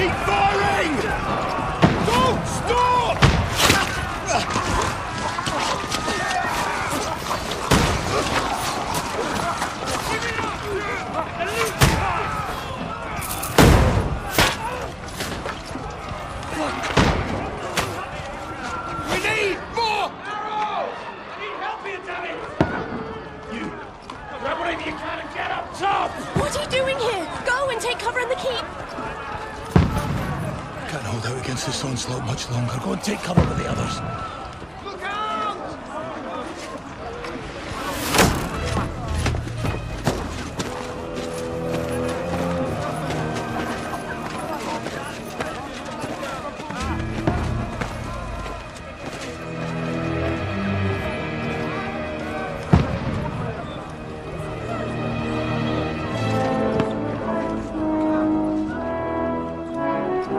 Keep firing! Don't stop! We need more arrows! I need help here, damn it! You grab whatever you can and get up top! What are you doing here? Go and take cover in the keep. Can't hold out against this onslaught much longer. Go and take cover with the others. Look out!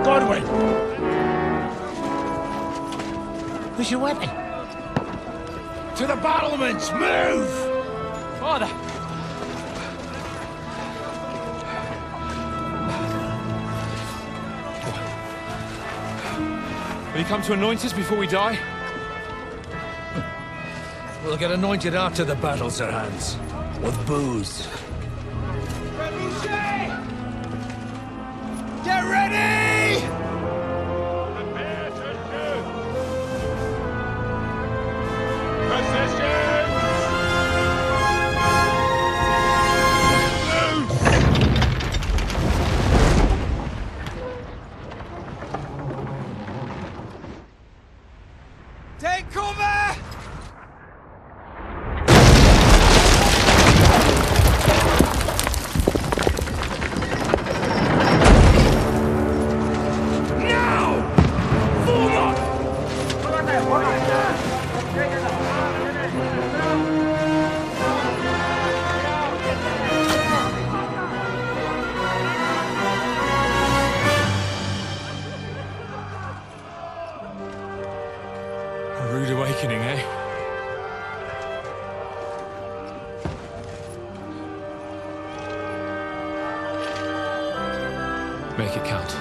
Godwin! Where's your weapon? To the battlements! Move! Father! Will you come to anoint us before we die? We'll get anointed after the battles are hands. With booze. Get ready! Prepare to shoot! Position! Take cover! A rude awakening, eh? Make it count.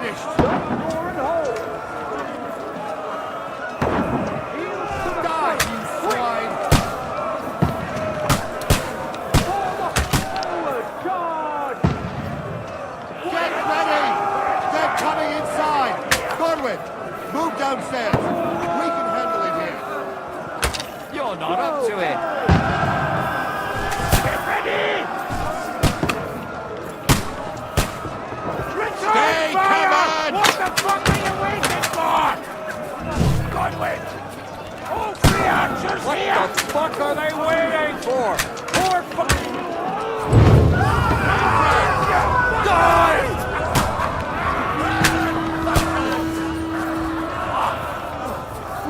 finished. Die, you swine! Get ready! They're coming inside! Godwin, move downstairs. We can handle it here. You're not up to it. Get ready! Stay covered! What the fuck are you waiting for? Godwin! All three archers What here! the fuck are they waiting for? Poor fucking... Die!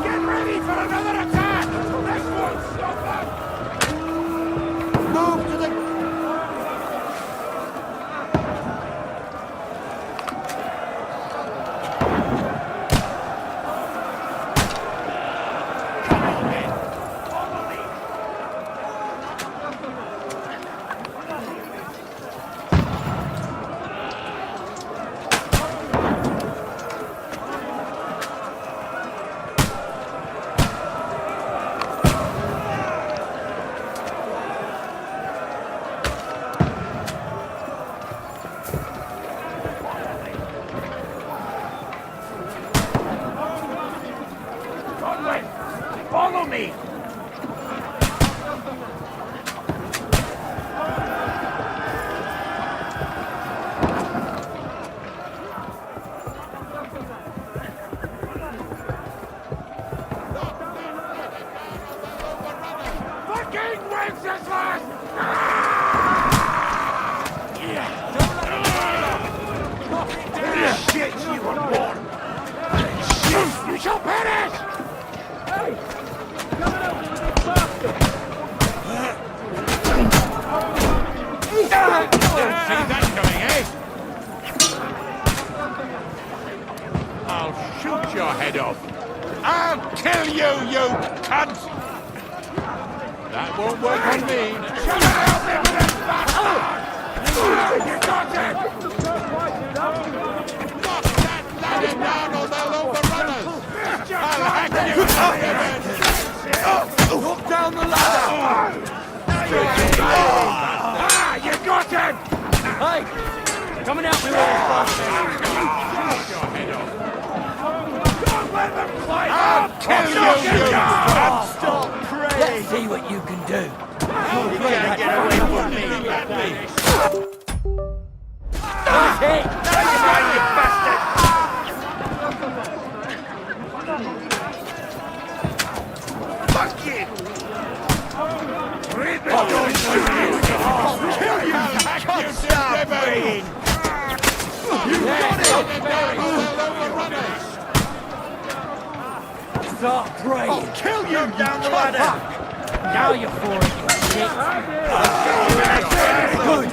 Get ready for another attack! This won't stop us! Move to the... Godwin, follow me! Fucking Wenceslas! Shit, you were born! Shit, you shall perish! Didn't see that coming, eh? I'll shoot your head off. I'll kill you, you cunt! That won't work on me. Shut up, you bastard! You got it! Knock that ladder down or they'll overrun us! I'll hack you in. Walk down the ladder! You got him! Hey! Coming out with all this bastard! Your head off. Don't let them fight! I'll kill you, you cunt! Stop praying! Let's see what you can do. You can't get away from me! That's it! Now you mind, you bastard! Fuck you! Read the doors for you! Kill you! Can't stop praying! You got it! Stop praying! I'll kill you down the ladder! Now you're for it, you shit! Good!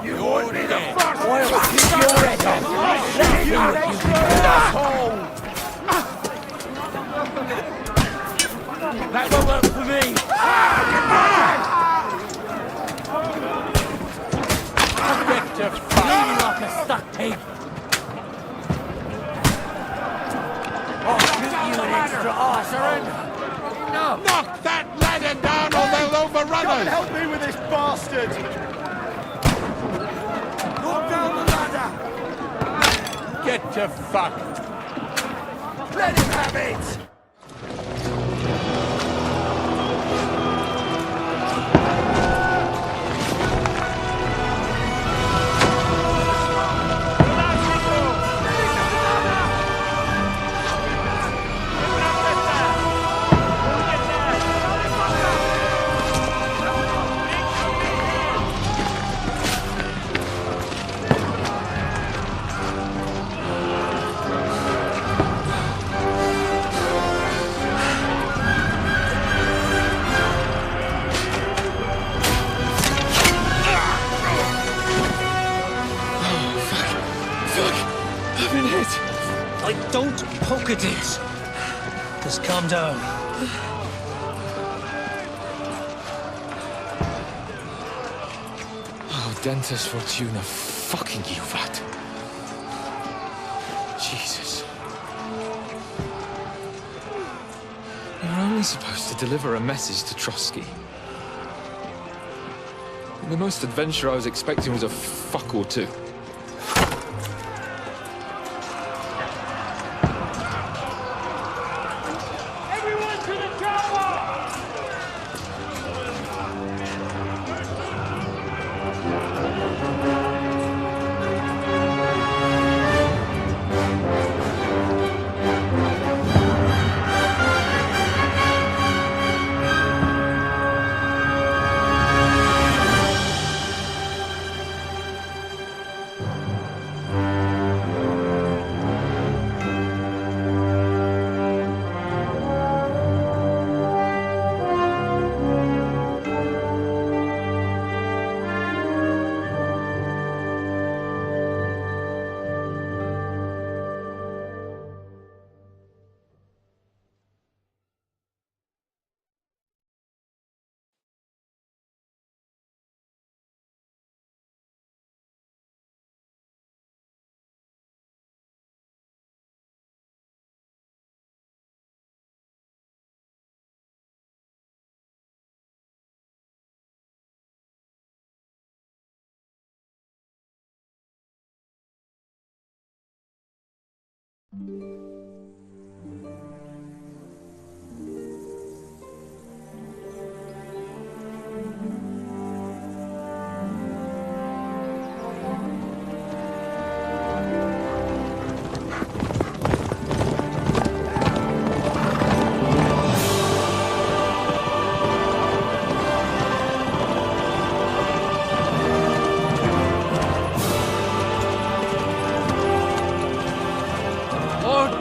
You ordered the fuck! Why don't you keep your head off? Let's see what you can do. That won't work for me! Get to Bleeding like a stuck pig! I'll shoot you an extra surrender! No! knock that ladder down or they'll overrun us! Help me with this bastard! Knock down the ladder! Get to fuck! Let him have it! Don't poke at it. Just calm down. Dentes Fortuna fucking Juvat. Jesus. You're only supposed to deliver a message to Trotsky. The most adventure I was expecting was a fuck or two. Everyone to the tower!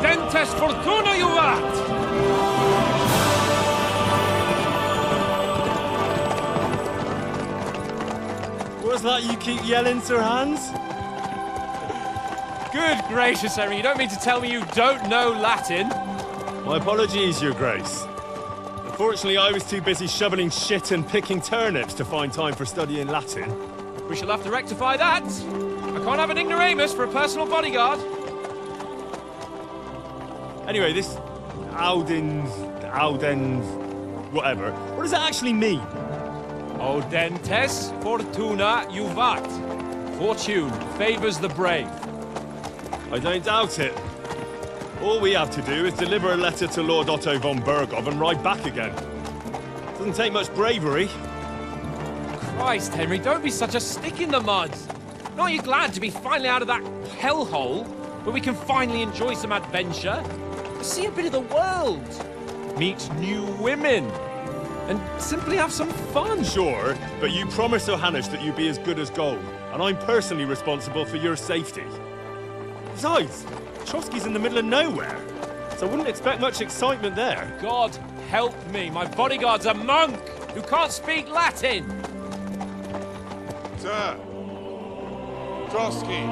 Dentes Fortuna Juvat! What's that you keep yelling, Sir Hans? Good gracious, Henry, you don't mean to tell me you don't know Latin? My apologies, Your Grace. Unfortunately, I was too busy shoveling shit and picking turnips to find time for studying Latin. We shall have to rectify that. I can't have an ignoramus for a personal bodyguard. Anyway, this Audens, whatever. What does that actually mean? O Dentes Fortuna Juvat. Fortune favors the brave. I don't doubt it. All we have to do is deliver a letter to Lord Otto von Bergov and ride back again. Doesn't take much bravery. Christ, Henry, don't be such a stick in the mud. Aren't you glad to be finally out of that hellhole where we can finally enjoy some adventure? See a bit of the world, meet new women, and simply have some fun. Sure, but you promised Johannes that you'd be as good as gold, and I'm personally responsible for your safety. Besides, Trotsky's in the middle of nowhere, so I wouldn't expect much excitement there. God help me, my bodyguard's a monk who can't speak Latin. Sir. Trotsky.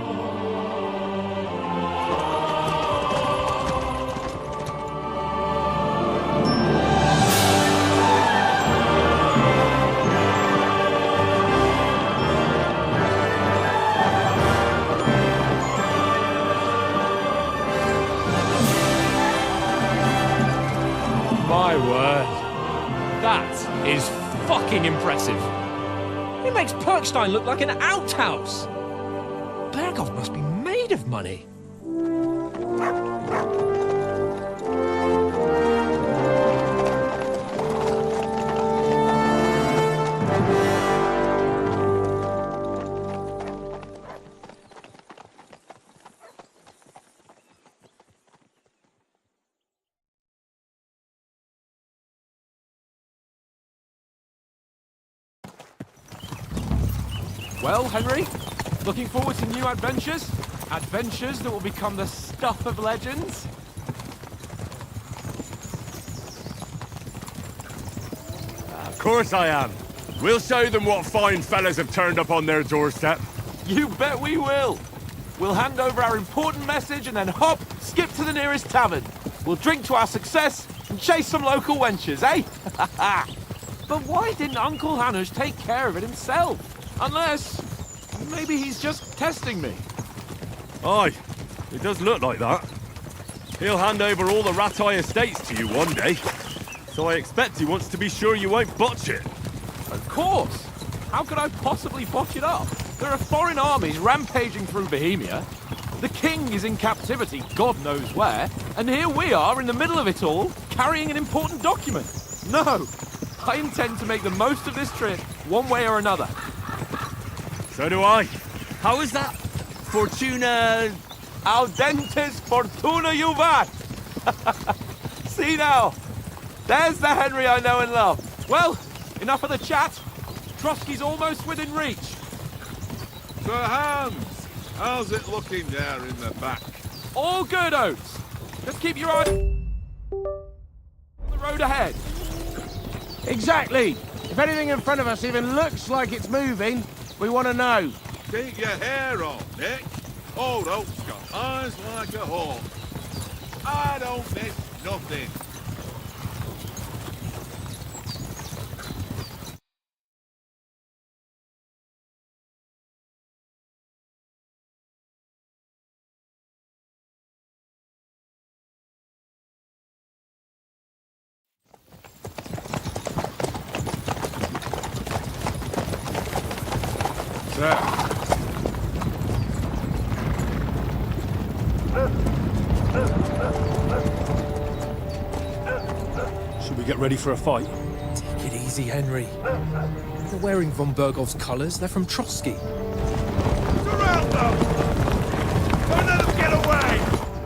My word. That is fucking impressive. It makes Perkstein look like an outhouse. Bergov must be made of money. Well, Henry, looking forward to new adventures? Adventures that will become the stuff of legends? Of course I am. We'll show them what fine fellas have turned up on their doorstep. You bet we will. We'll hand over our important message and then hop, skip to the nearest tavern. We'll drink to our success and chase some local wenches, eh? But why didn't Uncle Hanush take care of it himself? Unless Maybe he's just testing me. Aye, it does look like that. He'll hand over all the Rattay estates to you one day. So I expect he wants to be sure you won't botch it. Of course. How could I possibly botch it up? There are foreign armies rampaging through Bohemia. The king is in captivity, God knows where. And here we are in the middle of it all, carrying an important document. No, I intend to make the most of this trip, one way or another. So do I. How is that? Fortuna... Audentes fortuna juvat! See now, there's the Henry I know and love. Well, enough of the chat. Trotsky's almost within reach. Sir Hans, how's it looking there in the back? All good, Oates. Just keep your eye on the road ahead. Exactly. If anything in front of us even looks like it's moving, we want to know. Keep your hair on, Nick. Old Oak's got eyes like a hawk. I don't miss nothing. Sir. Should we get ready for a fight? Take it easy, Henry. They're wearing von Bergov's colours. They're from Trotsky. Surround them! Don't let them get away!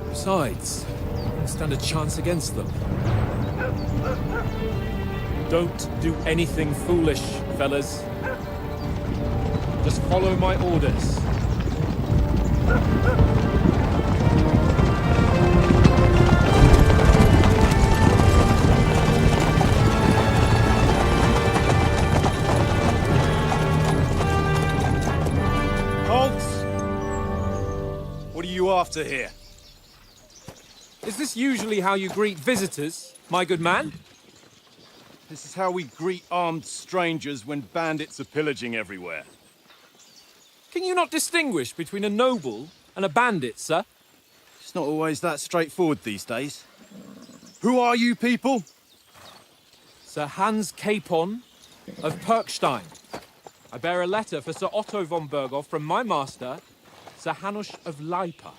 Besides, we don't stand a chance against them. Don't do anything foolish, fellas. Just follow my orders. What are you after here? Is this usually how you greet visitors, my good man? This is how we greet armed strangers when bandits are pillaging everywhere. Can you not distinguish between a noble and a bandit, sir? It's not always that straightforward these days. Who are you people? Sir Hans Capon of Perkstein. I bear a letter for Sir Otto von Berghoff from my master, Sir Hanush of Lipa.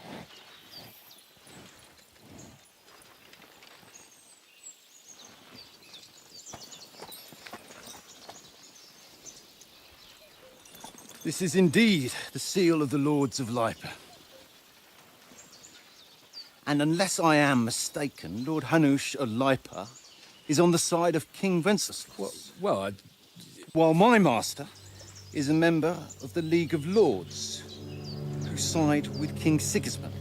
This is indeed the seal of the Lords of Lipa. And unless I am mistaken, Lord Hanush of Lipa is on the side of King Wenceslas. Well, While my master is a member of the League of Lords, who side with King Sigismund.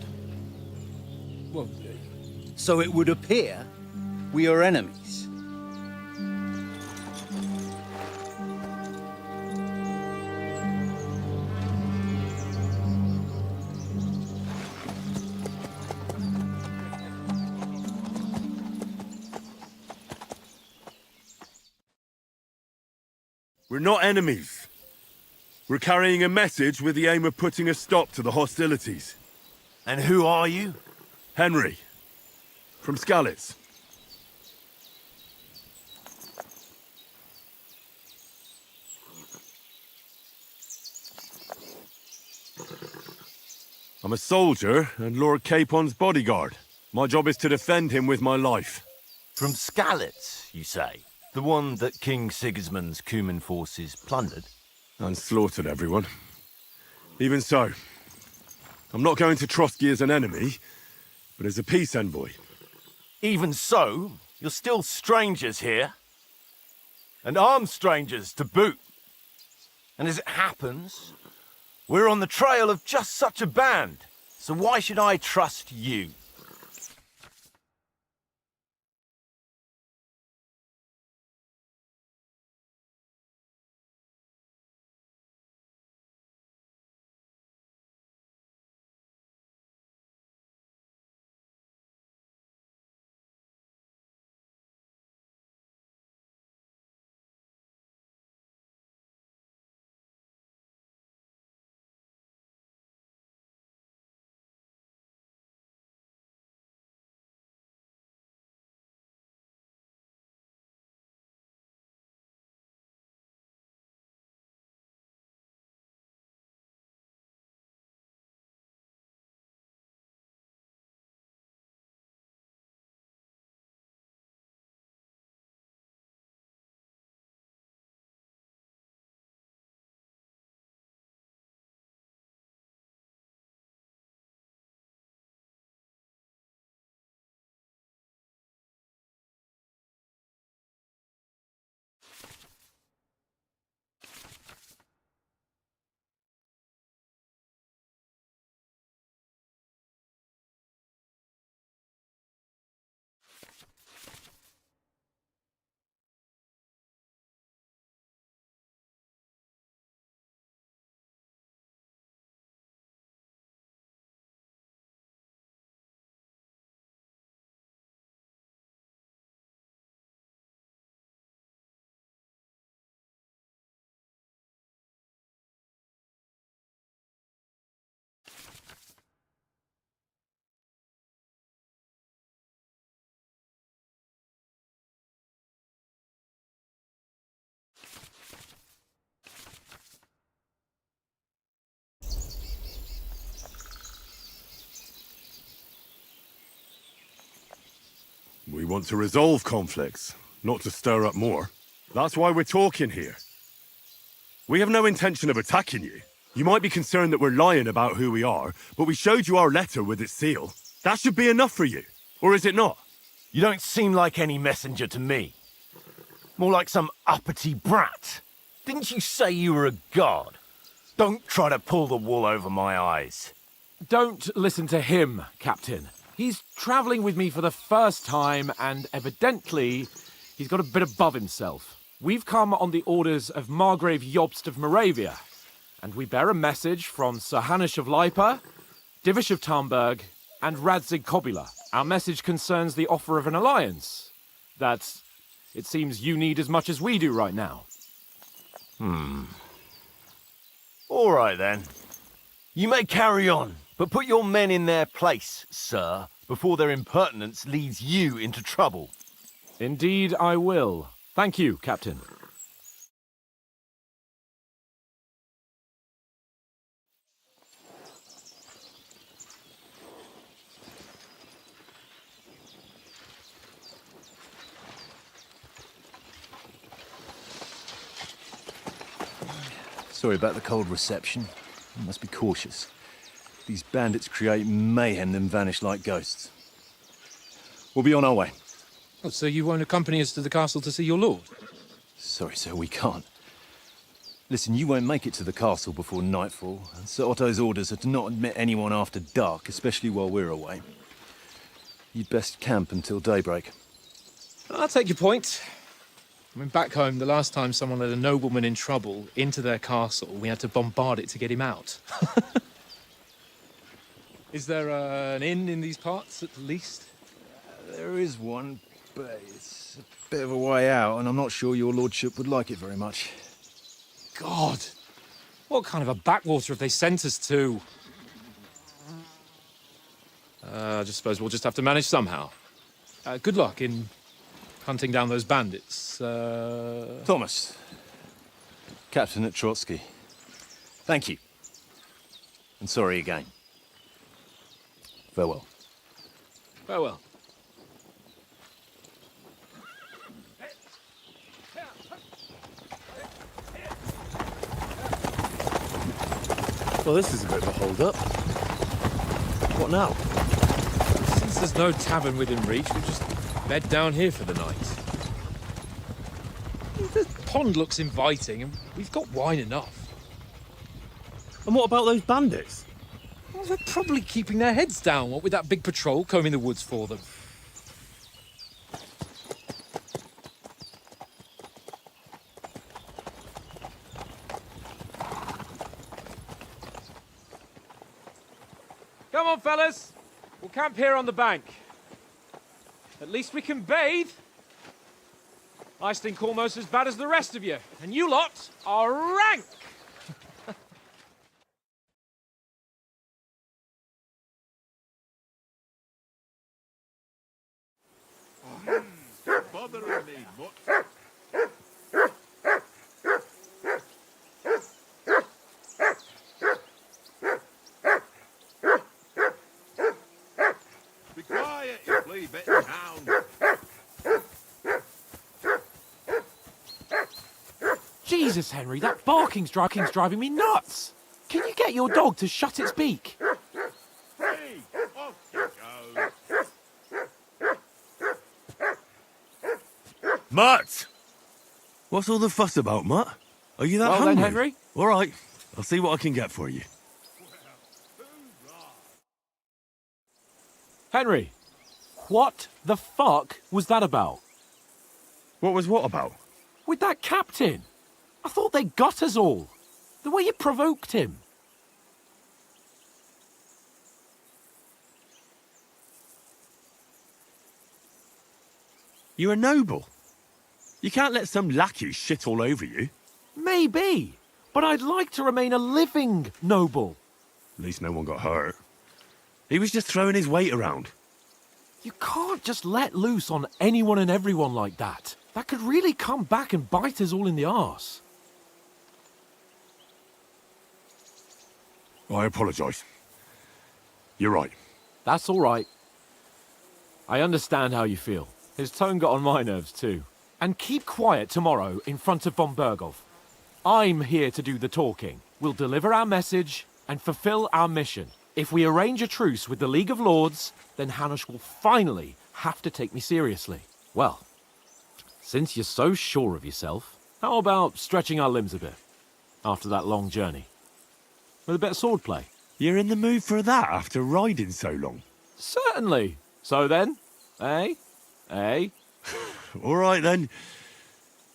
So it would appear we are enemies. We're not enemies. We're carrying a message with the aim of putting a stop to the hostilities. And who are you? Henry. From Skalitz. I'm a soldier and Lord Capon's bodyguard. My job is to defend him with my life. From Skalitz, you say? The one that King Sigismund's Cuman forces plundered? And slaughtered everyone. Even so, I'm not going to Trotsky as an enemy, but as a peace envoy. Even so, you're still strangers here. And armed strangers to boot. And as it happens, we're on the trail of just such a band. So why should I trust you? want to resolve conflicts, not to stir up more. That's why we're talking here. We have no intention of attacking you. You might be concerned that we're lying about who we are, but we showed you our letter with its seal. That should be enough for you. Or is it not? You don't seem like any messenger to me. More like some uppity brat. Didn't you say you were a god? Don't try to pull the wool over my eyes. Don't listen to him, Captain. He's travelling with me for the first time, and evidently, he's got a bit above himself. We've come on the orders of Margrave Jobst of Moravia, and we bear a message from Sir Hanush of Lipa, Divish of Tarnberg, and Radzig Kobula. Our message concerns the offer of an alliance that it seems you need as much as we do right now. All right, then. You may carry on, but put your men in their place, sir, before their impertinence leads you into trouble. Indeed, I will. Thank you, Captain. Sorry about the cold reception. You must be cautious. These bandits create mayhem, then vanish like ghosts. We'll be on our way. Oh, so you won't accompany us to the castle to see your lord? Sorry, sir, we can't. Listen, you won't make it to the castle before nightfall, and Sir Otto's orders are to not admit anyone after dark, especially while we're away. You'd best camp until daybreak. I'll take your point. I mean, back home, the last time someone let a nobleman in trouble into their castle, we had to bombard it to get him out. Is there an inn in these parts, at least? There is one, but it's a bit of a way out, and I'm not sure your lordship would like it very much. God! What kind of a backwater have they sent us to? I just suppose we'll just have to manage somehow. Good luck in hunting down those bandits. Thomas, Captain at Trotsky. Thank you. And sorry again. Farewell. Farewell. Well, this is a bit of a hold-up. What now? Since there's no tavern within reach, we'll just bed down here for the night. The pond looks inviting, and we've got wine enough. And what about those bandits? Well, they're probably keeping their heads down, what with that big patrol combing the woods for them. Come on, fellas. We'll camp here on the bank. At least we can bathe. I stink almost as bad as the rest of you, and you lot are rank! Bothering me much. Be quiet, you flea-bitten hound. Jesus, Henry, that barking's driving me nuts! Can you get your dog to shut its beak? Hey, off you go. Mutt! What's all the fuss about, Mutt? Are you that Well hungry? then, Henry. All right, I'll see what I can get for you. Henry, what the fuck was that about? What was what about? With that captain? I thought they got us all. The way you provoked him. You're a noble. You can't let some lackey shit all over you. Maybe, but I'd like to remain a living noble. At least no one got hurt. He was just throwing his weight around. You can't just let loose on anyone and everyone like that. That could really come back and bite us all in the arse. I apologise. You're right. That's all right. I understand how you feel. His tone got on my nerves too. And keep quiet tomorrow in front of von Berghoff. I'm here to do the talking. We'll deliver our message and fulfill our mission. If we arrange a truce with the League of Lords, then Hanush will finally have to take me seriously. Well, since you're so sure of yourself, how about stretching our limbs a bit after that long journey? With a bit of swordplay? You're in the mood for that after riding so long? Certainly. So then, eh? Eh? All right then.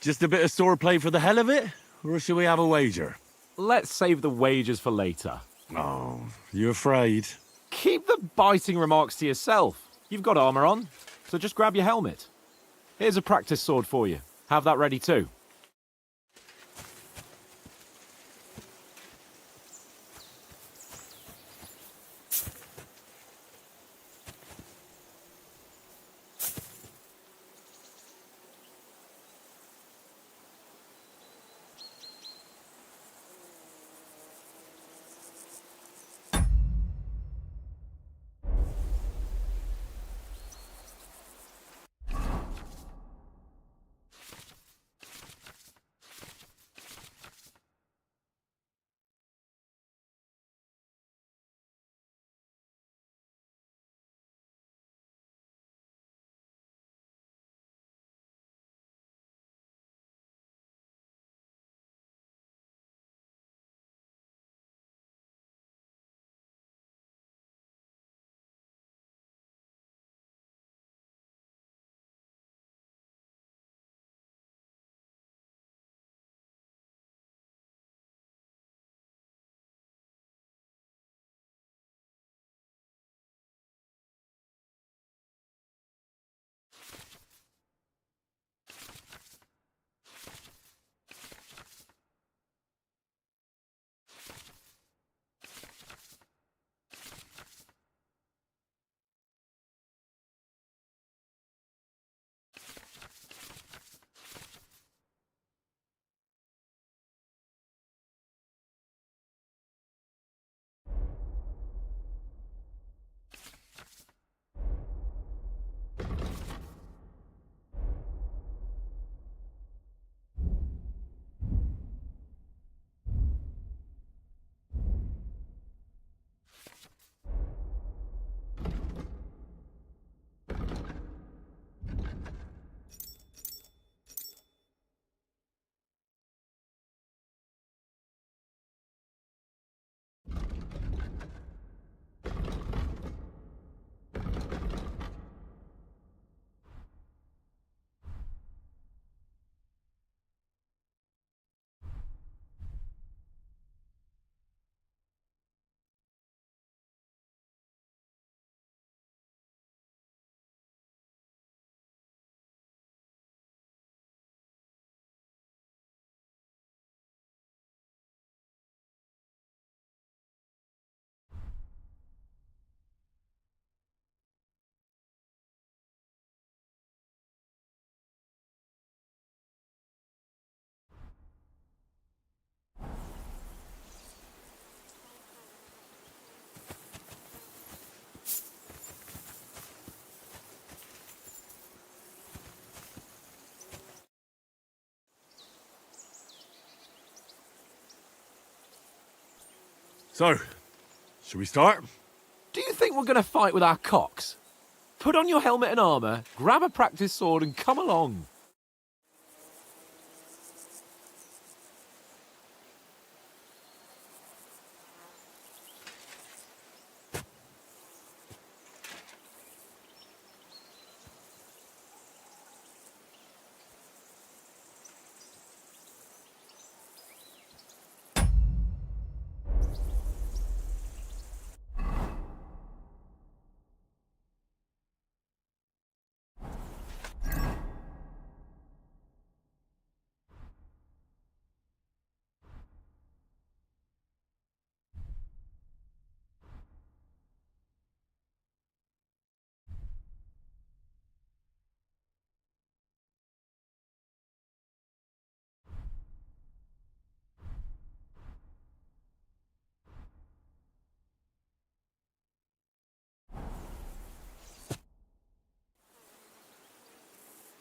Just a bit of swordplay for the hell of it? Or shall we have a wager? Let's save the wagers for later. Oh, you afraid? Keep the biting remarks to yourself. You've got armor on, so just grab your helmet. Here's a practice sword for you. Have that ready too. So, shall we start? Do you think we're going to fight with our cocks? Put on your helmet and armor, grab a practice sword and come along.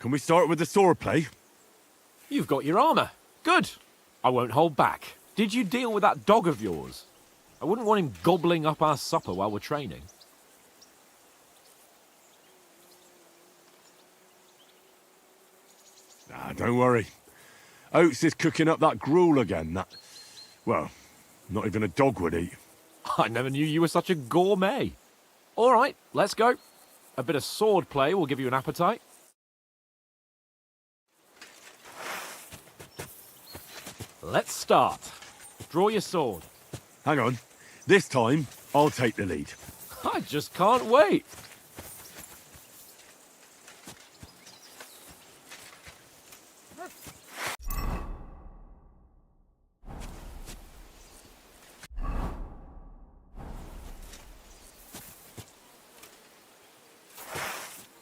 Can we start with the sword play? You've got your armor. Good. I won't hold back. Did you deal with that dog of yours? I wouldn't want him gobbling up our supper while we're training. Ah, don't worry. Oates is cooking up that gruel again. That, well, not even a dog would eat. I never knew you were such a gourmet. All right, let's go. A bit of sword play will give you an appetite. Let's start. Draw your sword. Hang on. This time, I'll take the lead. I just can't wait.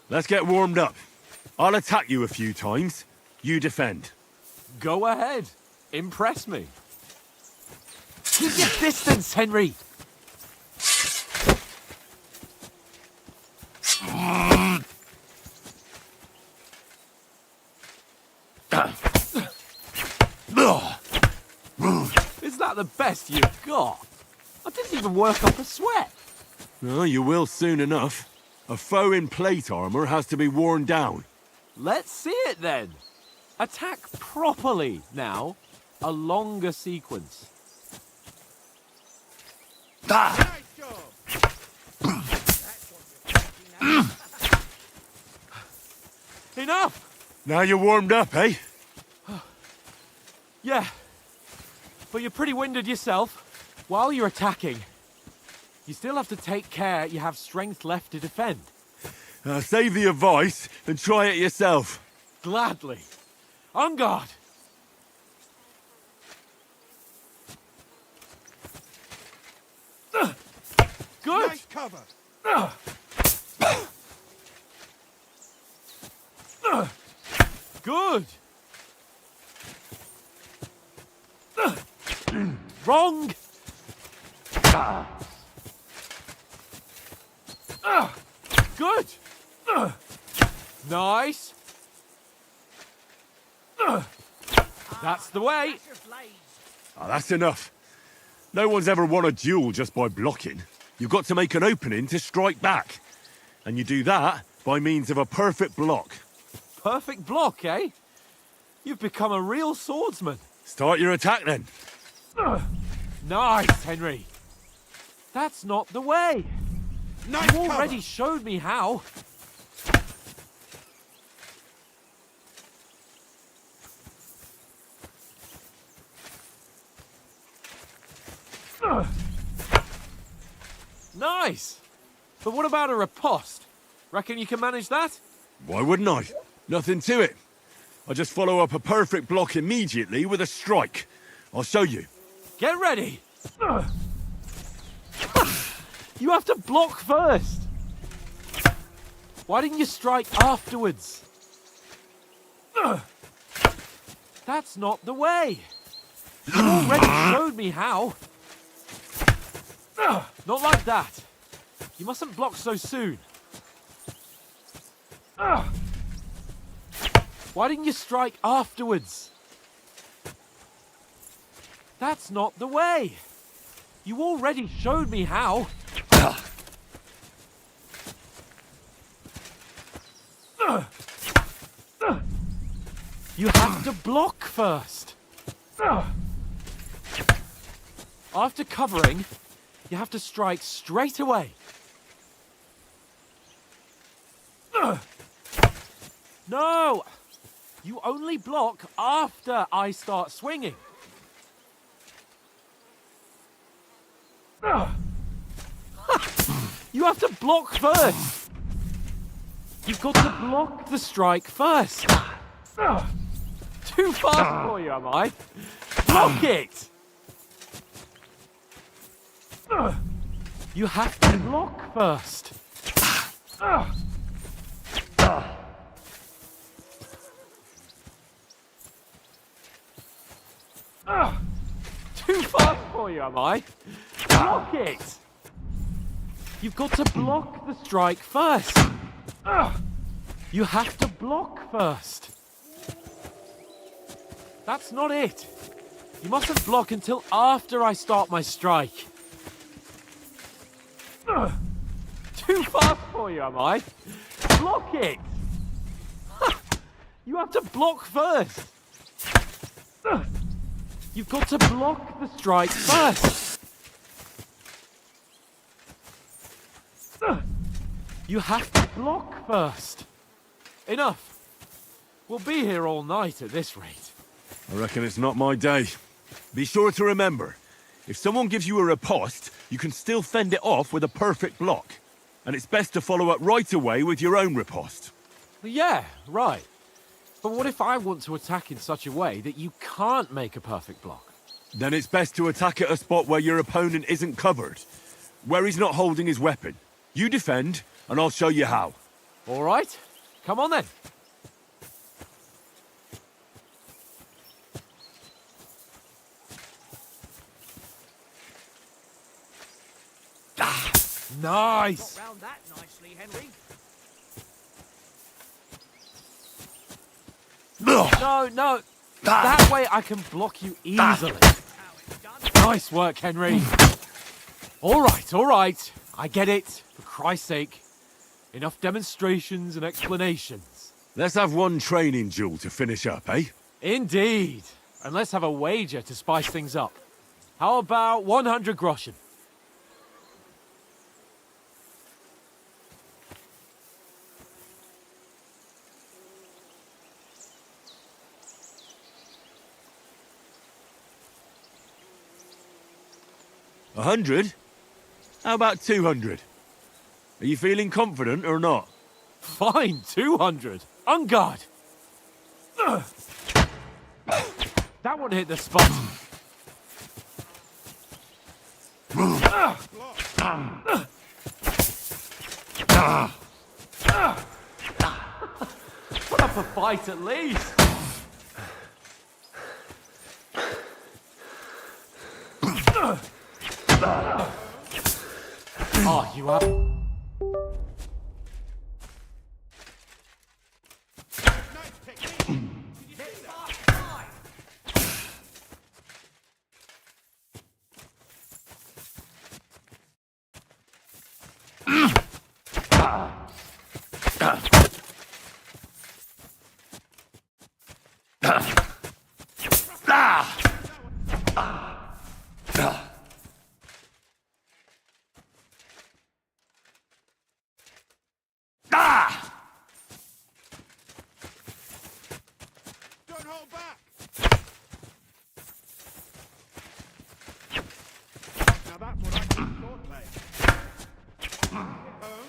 Let's get warmed up. I'll attack you a few times. You defend. Go ahead. Impress me. Keep your distance, Henry. Is that the best you've got? I didn't even work up a sweat. Oh, you will soon enough. A foe in plate armor has to be worn down. Let's see it then. Attack properly now. A longer sequence. Enough! Now you're warmed up, eh? Yeah. But you're pretty winded yourself. While you're attacking, you still have to take care you have strength left to defend. Save the advice and try it yourself. Gladly. On guard. Good. Nice cover. Good. Wrong. Good. Nice. That's the way. Oh, that's enough. No one's ever won a duel just by blocking. You've got to make an opening to strike back. And you do that by means of a perfect block. Perfect block, eh? You've become a real swordsman. Start your attack then. Nice, Henry. That's not the way. Nice You already cover. showed me how. Nice. But what about a riposte? Reckon you can manage that? Why wouldn't I? Nothing to it. I just follow up a perfect block immediately with a strike. I'll show you. Get ready. You have to block first. Why didn't you strike afterwards? That's not the way. You already showed me how. Not like that. You mustn't block so soon. Why didn't you strike afterwards? That's not the way. You already showed me how. You have to block first. After covering, you have to strike straight away. No! You only block after I start swinging. You have to block first. You've got to block the strike first. Too fast for you, am I? Block it! You have to block first. Too fast for you, am I? Block it! You've got to block the strike first. You have to block first. That's not it. You mustn't block until after I start my strike. Ugh. Too fast for you, am I? Block it! You have to block first. Ugh. You've got to block the strike first. Ugh. You have to block first. Enough. We'll be here all night at this rate. I reckon it's not my day. Be sure to remember, if someone gives you a riposte, you can still fend it off with a perfect block. And it's best to follow up right away with your own riposte. Yeah, right. But what if I want to attack in such a way that you can't make a perfect block? Then it's best to attack at a spot where your opponent isn't covered, where he's not holding his weapon. You defend, and I'll show you how. All right, come on then. Nice! Round that nicely, Henry. No. That way I can block you easily. Nice work, Henry. All right. I get it. For Christ's sake. Enough demonstrations and explanations. Let's have one training duel to finish up, eh? Indeed. And let's have a wager to spice things up. How about 100 groschen? A 100? How about 200? Are you feeling confident or not? Fine, 200. On guard. Ugh. That one hit the spot. Put up a fight at least. Oh, you up? Don't hold back! Now that's what I call swordplay. Home.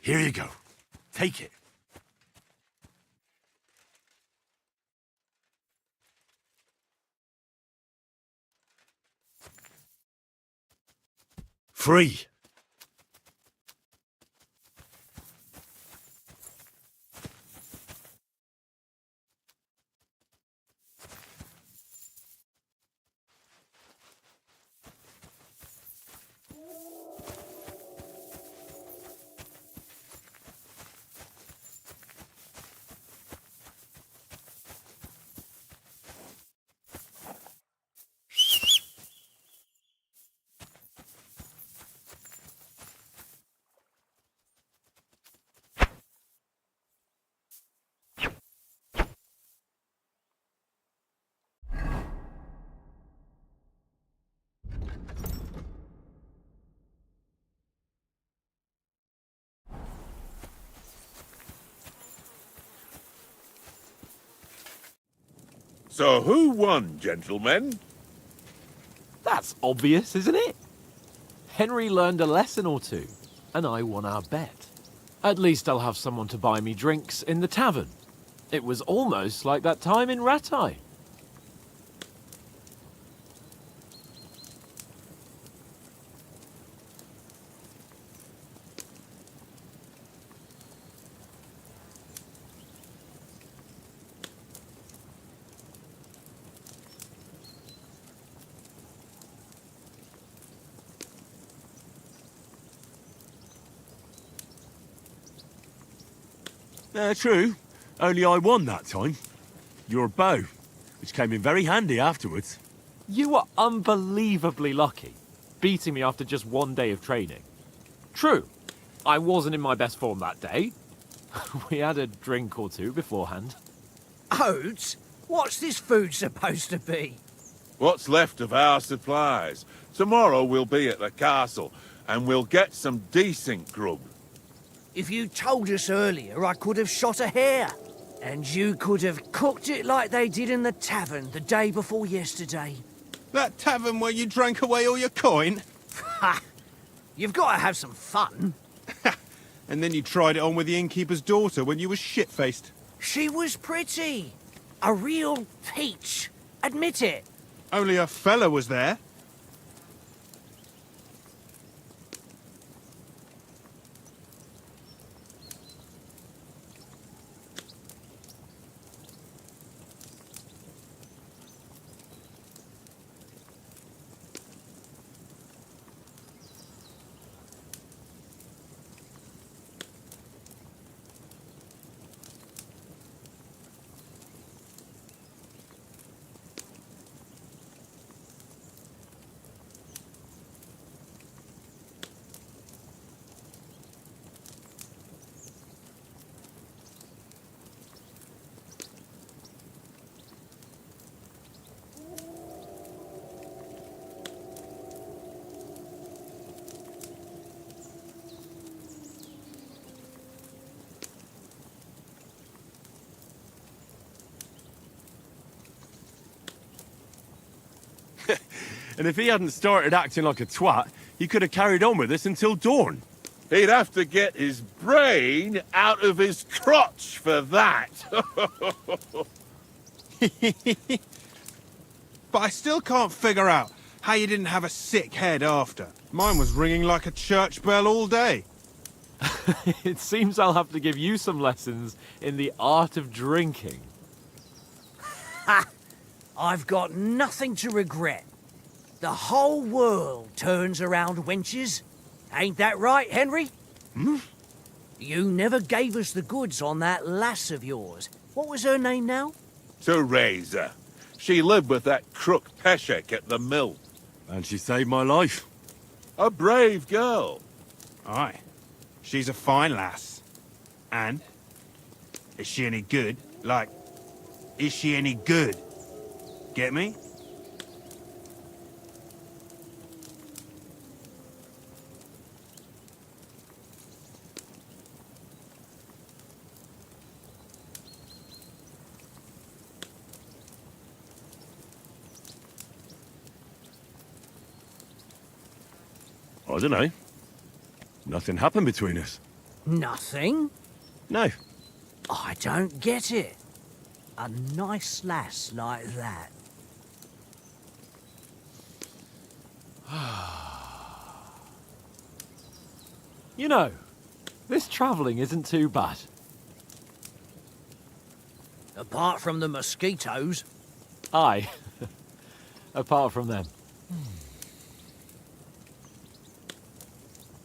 Here you go. Take it. Free. So who won, gentlemen? That's obvious, isn't it? Henry learned a lesson or two, and I won our bet. At least I'll have someone to buy me drinks in the tavern. It was almost like that time in Rattay. True. Only I won that time. Your bow, which came in very handy afterwards. You were unbelievably lucky, beating me after just one day of training. True, I wasn't in my best form that day. We had a drink or two beforehand. Oats? What's this food supposed to be? What's left of our supplies. Tomorrow we'll be at the castle, and we'll get some decent grub. If you told us earlier, I could have shot a hare. And you could have cooked it like they did in the tavern the day before yesterday. That tavern where you drank away all your coin? Ha! You've got to have some fun. And then you tried it on with the innkeeper's daughter when you were shit-faced. She was pretty. A real peach. Admit it. Only a fella was there. And if he hadn't started acting like a twat, he could have carried on with us until dawn. He'd have to get his brain out of his crotch for that. But I still can't figure out how you didn't have a sick head after. Mine was ringing like a church bell all day. It seems I'll have to give you some lessons in the art of drinking. Ha! I've got nothing to regret. The whole world turns around wenches. Ain't that right, Henry? Hmm? You never gave us the goods on that lass of yours. What was her name now? Teresa. She lived with that crook Peshek at the mill. And she saved my life. A brave girl. Aye. She's a fine lass. And? Is she any good? Like, is she any good? Get me? I don't know. Nothing happened between us. Nothing? No. I don't get it. A nice lass like that. You know, this travelling isn't too bad. Apart from the mosquitoes. Aye. Apart from them.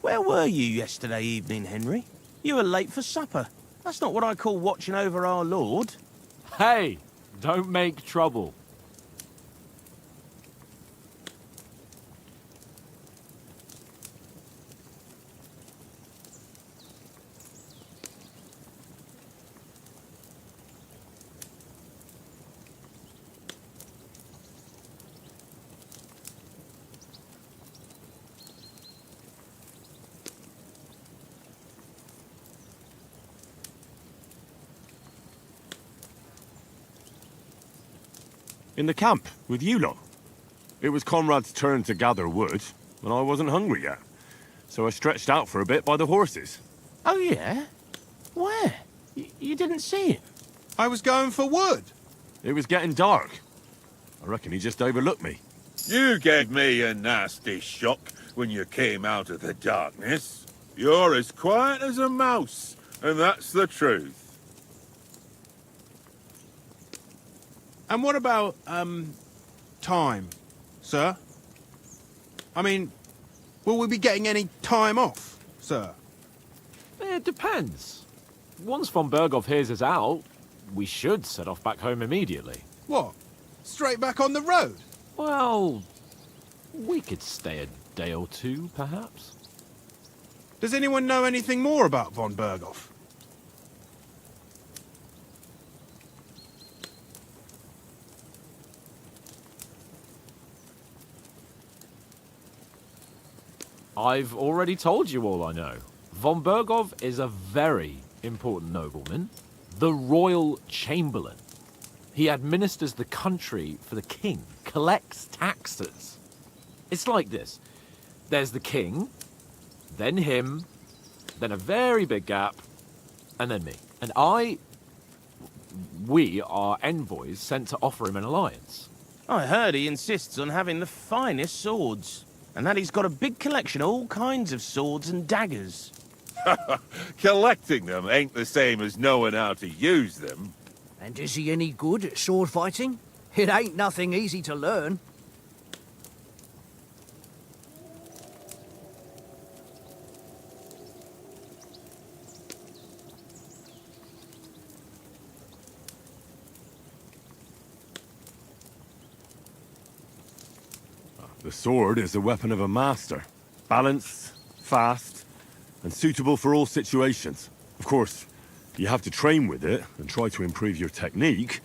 Where were you yesterday evening, Henry? You were late for supper. That's not what I call watching over our Lord. Hey, don't make trouble. In the camp, with you lot. It was Conrad's turn to gather wood, and I wasn't hungry yet. So I stretched out for a bit by the horses. Oh, yeah? Where? You didn't see him? I was going for wood. It was getting dark. I reckon he just overlooked me. You gave me a nasty shock when you came out of the darkness. You're as quiet as a mouse, and that's the truth. And what about, time, sir? I mean, will we be getting any time off, sir? It depends. Once von Berghoff hears us out, we should set off back home immediately. What? Straight back on the road? Well, we could stay a day or two, perhaps. Does anyone know anything more about von Berghoff? I've already told you all I know. Von Berghoff is a very important nobleman, the royal chamberlain. He administers the country for the king, collects taxes. It's like this. There's the king, then him, then a very big gap, and then me. And we are envoys sent to offer him an alliance. I heard he insists on having the finest swords, and that he's got a big collection of all kinds of swords and daggers. Collecting them ain't the same as knowing how to use them. And is he any good at sword fighting? It ain't nothing easy to learn. The sword is the weapon of a master. Balanced, fast, and suitable for all situations. Of course, you have to train with it and try to improve your technique,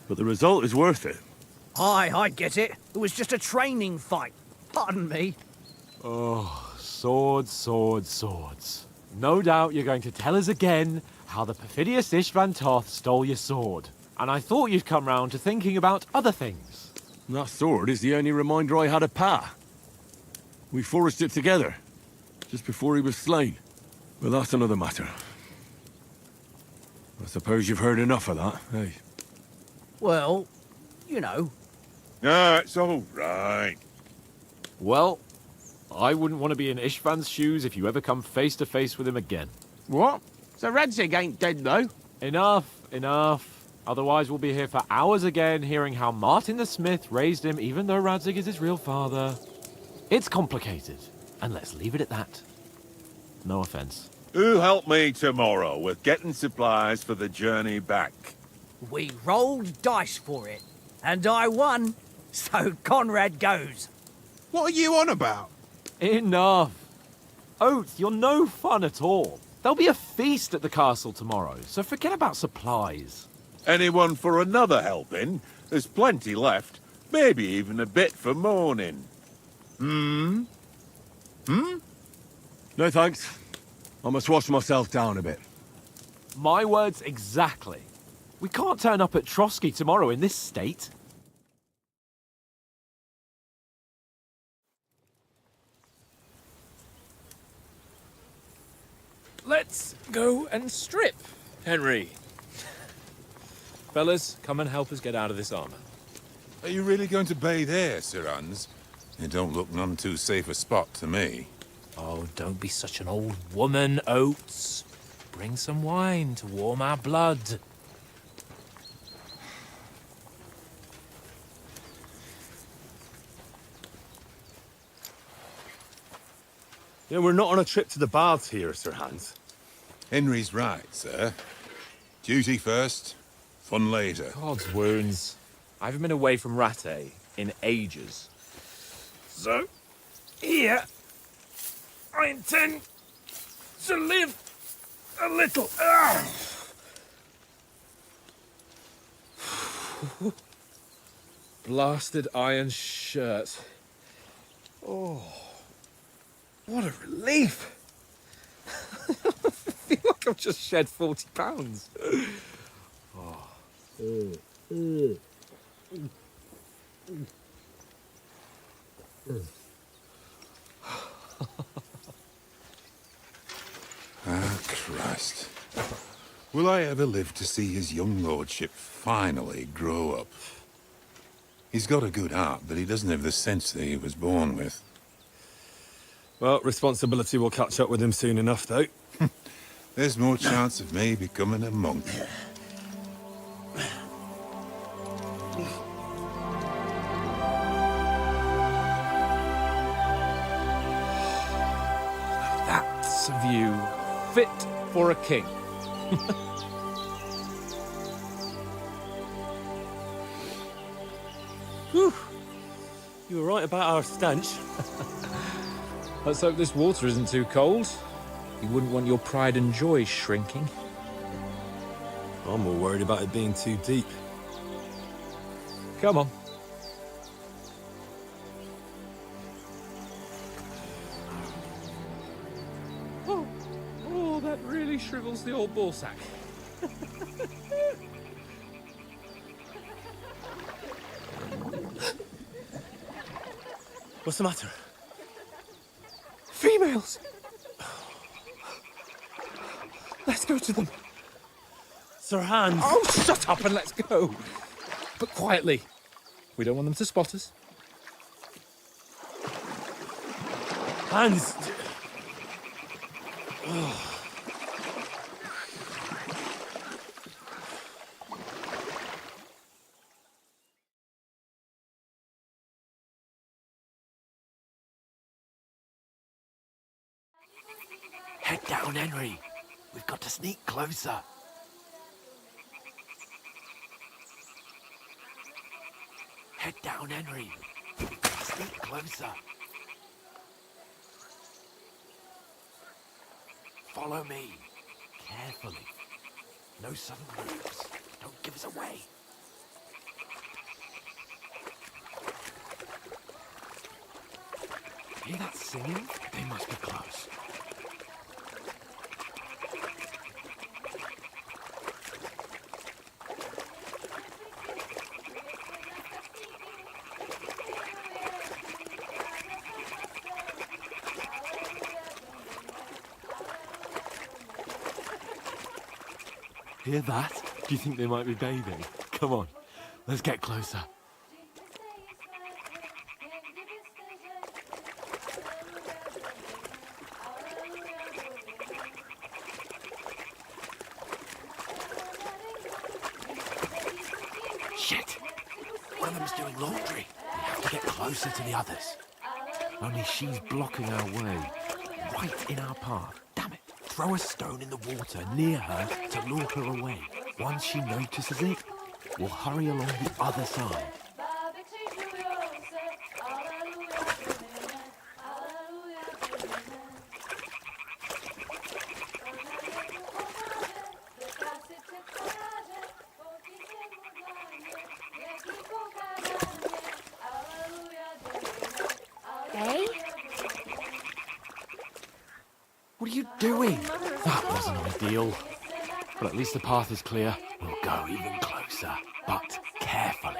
but the result is worth it. Aye, I get it. It was just a training fight. Pardon me. Oh, swords, swords, swords. No doubt you're going to tell us again how the perfidious Istvan Toth stole your sword. And I thought you'd come round to thinking about other things. That sword is the only reminder I had of Pa. We forged it together, just before he was slain. But that's another matter. I suppose you've heard enough of that, eh? Well, you know. Ah, it's all right. Well, I wouldn't want to be in Istvan's shoes if you ever come face to face with him again. What? So Radzig ain't dead, though? Enough, enough. Otherwise we'll be here for hours again hearing how Martin the Smith raised him even though Radzig is his real father. It's complicated, and let's leave it at that. No offense. Who'll help me tomorrow with getting supplies for the journey back? We rolled dice for it, and I won, so Conrad goes. What are you on about? Enough. Oath, you're no fun at all. There'll be a feast at the castle tomorrow, so forget about supplies. Anyone for another helping? There's plenty left. Maybe even a bit for morning. No thanks. I must wash myself down a bit. My words exactly. We can't turn up at Trotsky tomorrow in this state. Let's go and strip, Henry. Fellas, come and help us get out of this armor. Are you really going to bathe here, Sir Hans? It don't look none too safe a spot to me. Oh, don't be such an old woman, Oates. Bring some wine to warm our blood. Yeah, we're not on a trip to the baths here, Sir Hans. Henry's right, sir. Duty first, fun later. God's wounds. I haven't been away from Rattay in ages. So, here, I intend to live a little. Blasted iron shirt. Oh, what a relief. I feel like I've just shed 40 pounds. Ah, Christ. Will I ever live to see his young lordship finally grow up? He's got a good heart, but he doesn't have the sense that he was born with. Well, responsibility will catch up with him soon enough, though. There's more chance of me becoming a monk. That's a view fit for a king. Whew. You were right about our stench. Let's hope this water isn't too cold. You wouldn't want your pride and joy shrinking. I'm more worried about it being too deep. Come on. Oh, that really shrivels the old ball sack. What's the matter? Females! Let's go to them. Sir Hans! Oh, shut up and let's go. But quietly. We don't want them to spot us. Hans! Head down, Henry. We've got to sneak closer. Head down, Henry. Sneak closer. Follow me. Carefully. No sudden moves. Don't give us away. Hear that singing? They must be close. Hear that? Do you think they might be bathing? Come on, let's get closer. Shit! One of them's doing laundry. We have to get closer to the others. Only she's blocking our way. Right in our path. Damn it. Throw a stone in the water near her to lure her away. Once she notices it, we'll hurry along the other side. Hey? What are you doing? That wasn't ideal. But at least the path is clear. We'll go even closer, but carefully.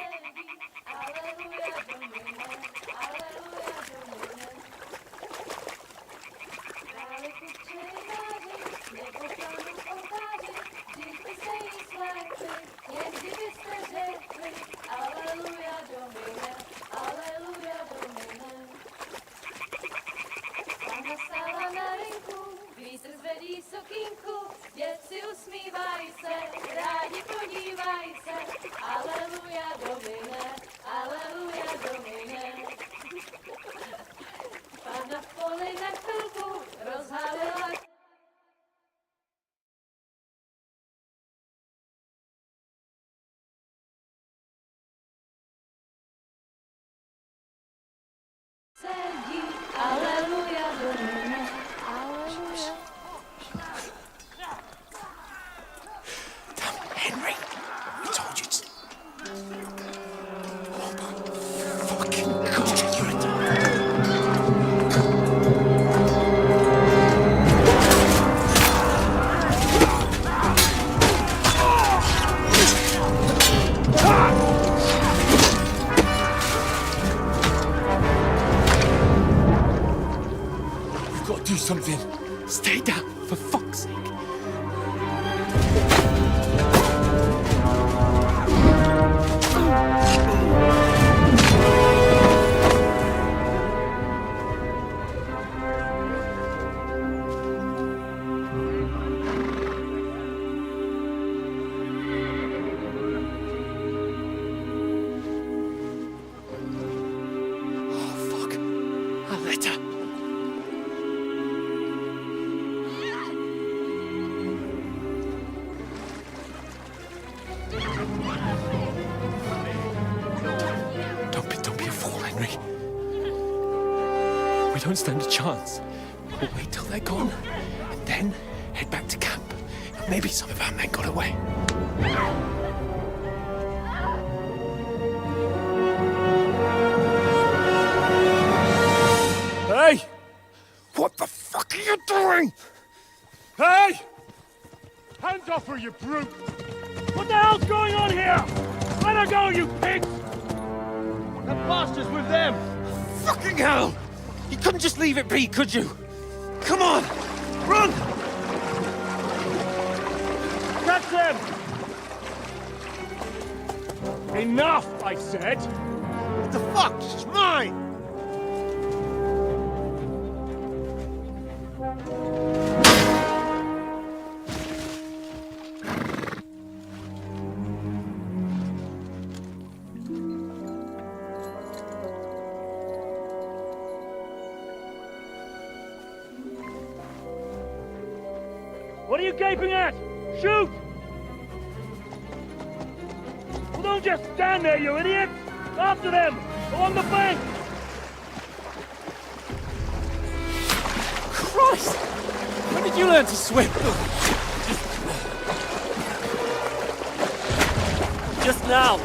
Henry, we told you to... We don't stand a chance. We'll wait till they're gone, and then head back to camp. Maybe some of our men got away. Hey! What the fuck are you doing? Hey! Hands off her, you brute! What the hell's going on here? Let her go, you pigs! That bastard's with them! Fucking hell! You couldn't just leave it be, could you? Come on! Run! Catch them! Enough, I said! What the fuck? It's mine! What are you gaping at? Shoot! Well, don't just stand there, you idiots! After them! On the bank! Christ! When did you learn to swim? Just now!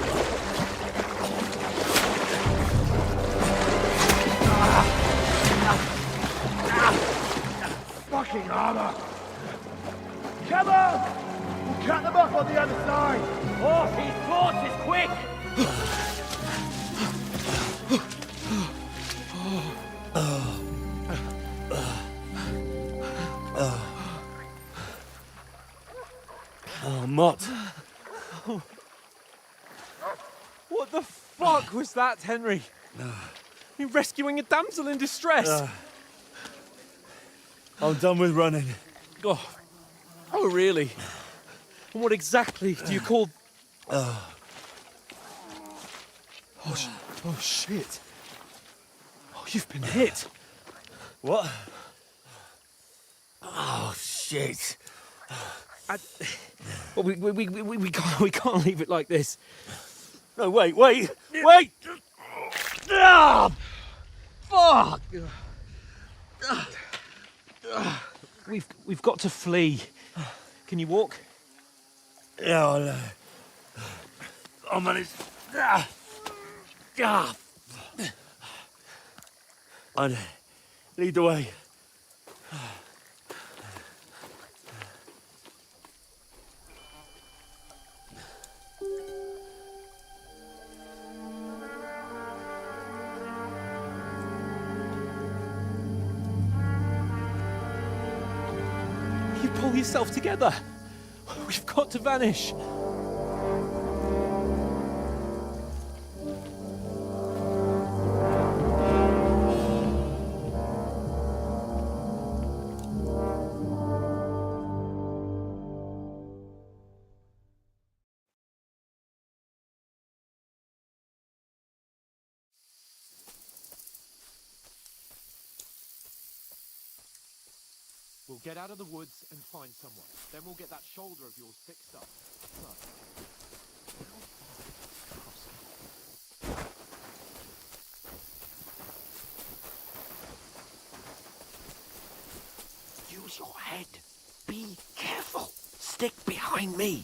Fucking armor! Come on! We'll cut them off on the other side! Oh, his torch is quick! Oh, Mott. What the fuck was that, Henry? You rescuing a damsel in distress? I'm done with running. Oh, really? And what exactly do you call... Oh, shit. Oh, you've been hit. What? Oh, shit. Well, we can't leave it like this. No, wait! Ah! Fuck! We've got to flee. Can you walk? Yeah, I'll manage. I'd lead the way. You pull yourself together. We've got to vanish. We'll get out of the woods and find someone. Then we'll get that shoulder of yours fixed up. Use your head. Be careful. Stick behind me.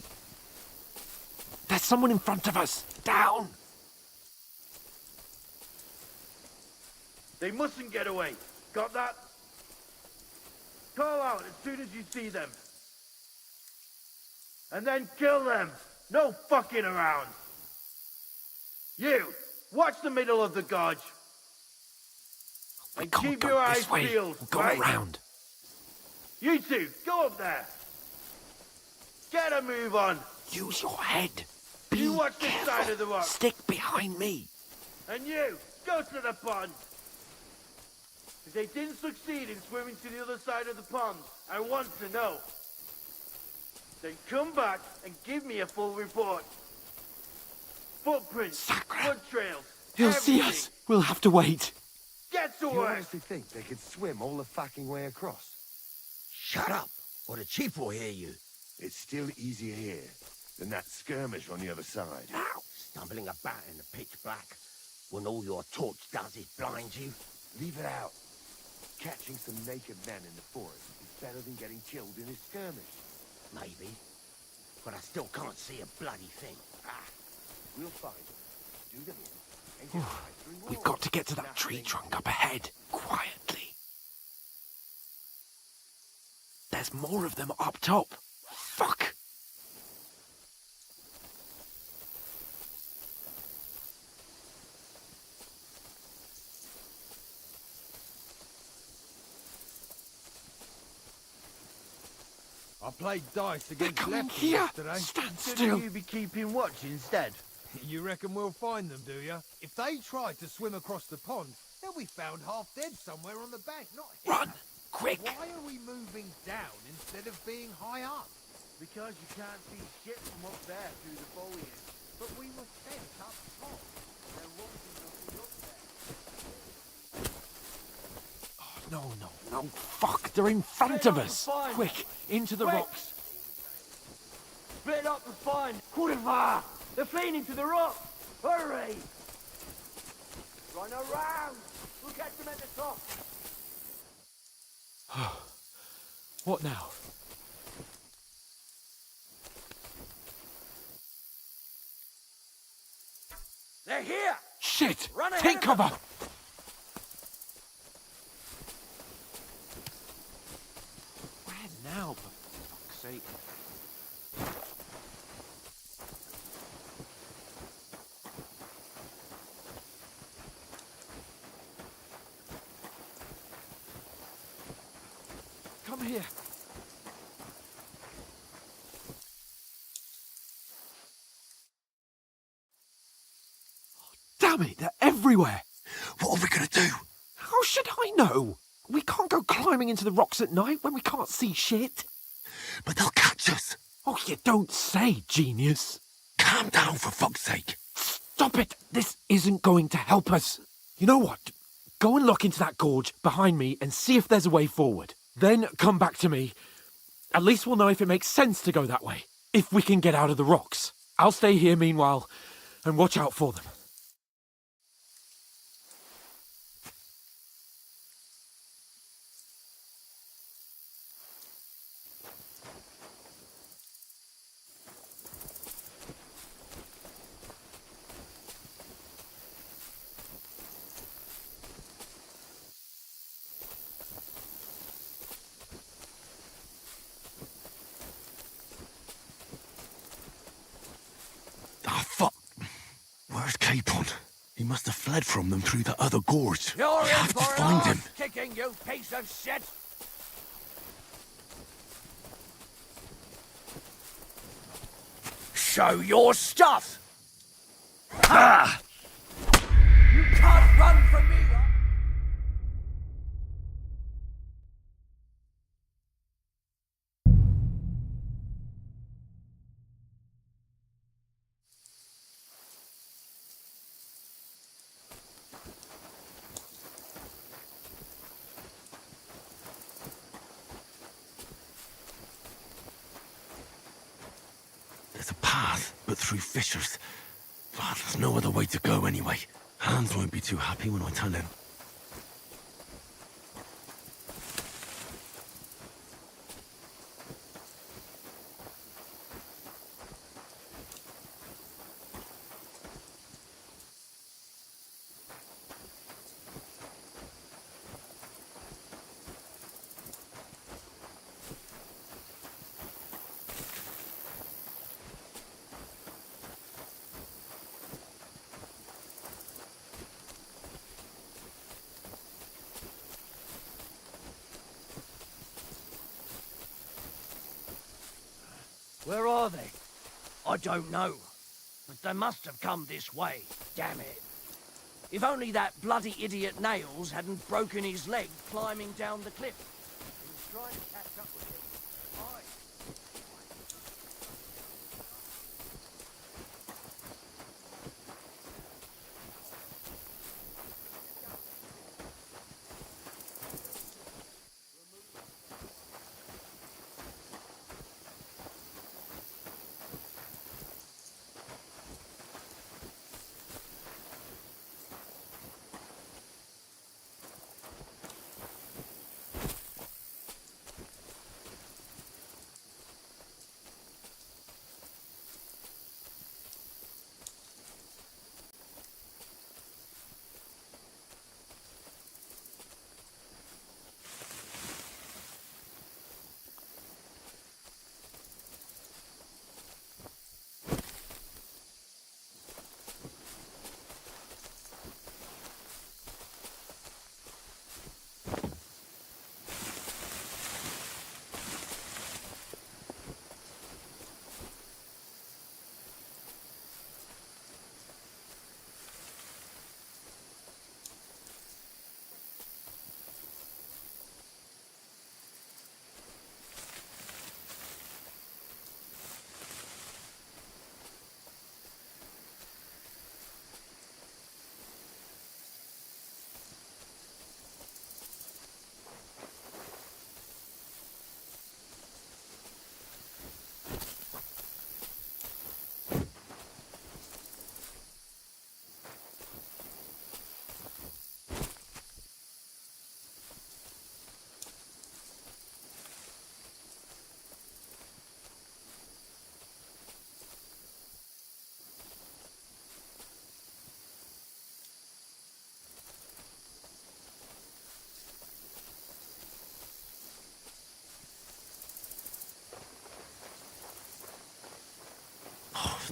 There's someone in front of us. Down. They mustn't get away. Got that? Call out as soon as you see them. And then kill them. No fucking around. You, watch the middle of the gorge. We And can't keep go your eyes this way. peeled, We'll go right? around. You two, go up there. Get a move on. Use your head. Be You watch this careful. side of the rock. Stick behind me. And you, go to the pond. If they didn't succeed in swimming to the other side of the pond, I want to know. Then come back and give me a full report. Footprints, blood trails, He'll see us. We'll have to wait. Get to You work. honestly think they could swim all the fucking way across? Shut up, or the chief will hear you. It's still easier here than that skirmish on the other side. Now, stumbling about in the pitch black when all your torch does is blind you. Leave it out. catching some naked men in the forest is better than getting killed in a skirmish. Maybe. But I still can't see a bloody thing. We'll find them, do them in, and just ride through We've walls. got to get to that tree trunk up ahead, quietly. There's more of them up top. Fuck! I played dice against coming Lefty here. yesterday. Stand Shouldn't still. you be keeping watch instead? You reckon we'll find them, do you? If they try to swim across the pond, they'll be found half dead somewhere on the bank, not here. Run! Quick! Why are we moving down instead of being high up? Because you can't see shit from up there through the foliage. But we were sent up top. There won't be nothing up there. No. Fuck, they're in front of us. Quick, into the rocks. Split up and find! Curva! They're fleeing into the rock! Hurry! Run around! We'll catch them at the top! What now? They're here! Shit! Run ahead Take of them. cover! Where now, for fuck's sake? Come here. Damn it, they're everywhere. What are we gonna do? How should I know? We can't go climbing into the rocks at night when we can't see shit. But they'll catch us. Oh, you don't say, genius. Calm down, for fuck's sake. Stop it. This isn't going to help us. You know what? Go and look into that gorge behind me and see if there's a way forward. Then come back to me. At least we'll know if it makes sense to go that way. If we can get out of the rocks. I'll stay here meanwhile and watch out for them. Ah, fuck. Where's Capon? He must have fled from them through the other gorge. You're We in have to for an find arse him. kicking, you piece of shit! Show your stuff! Ha! You can't run from me! There's a path, but through fissures. Ah, there's no other way to go anyway. Hans won't be too happy when I tell him. Where are they? I don't know. But they must have come this way. Damn it. If only that bloody idiot Nails hadn't broken his leg climbing down the cliff. He was trying to catch up with me.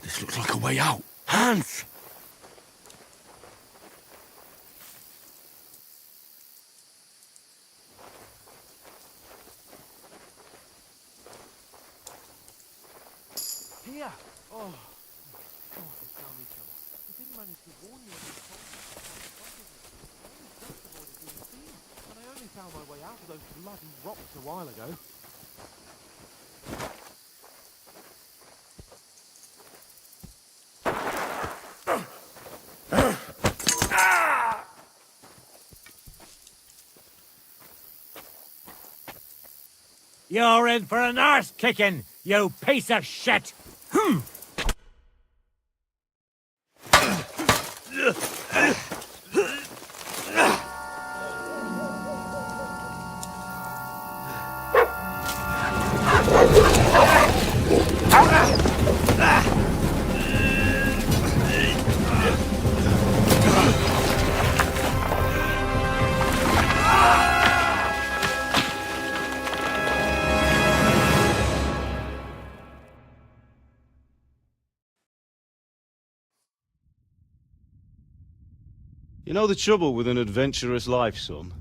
This looks like a way out. Hans! Here! Oh, God, we found each other. We didn't manage to warn you of this and I only found my way out of those bloody rocks a while ago. You're in for an arse kicking, you piece of shit! You know the trouble with an adventurous life, son?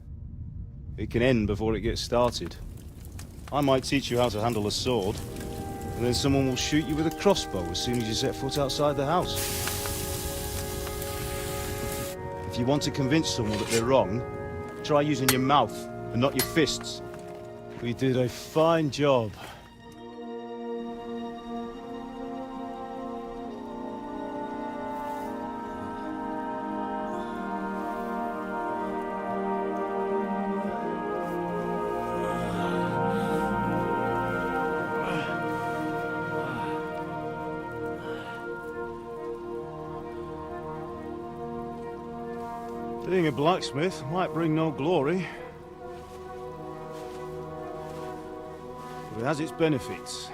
It can end before it gets started. I might teach you how to handle a sword, and then someone will shoot you with a crossbow as soon as you set foot outside the house. If you want to convince someone that they're wrong, try using your mouth and not your fists. We did a fine job. Being a blacksmith might bring no glory, but it has its benefits.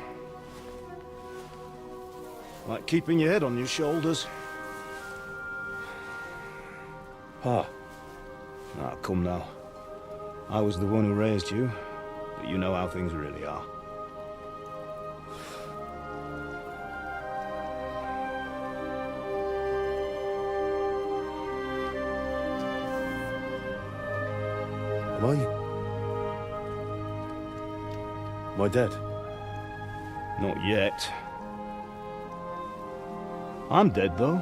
Like keeping your head on your shoulders. Pa. Ah, come now. I was the one who raised you, but you know how things really are. Am I dead? Not yet. I'm dead, though.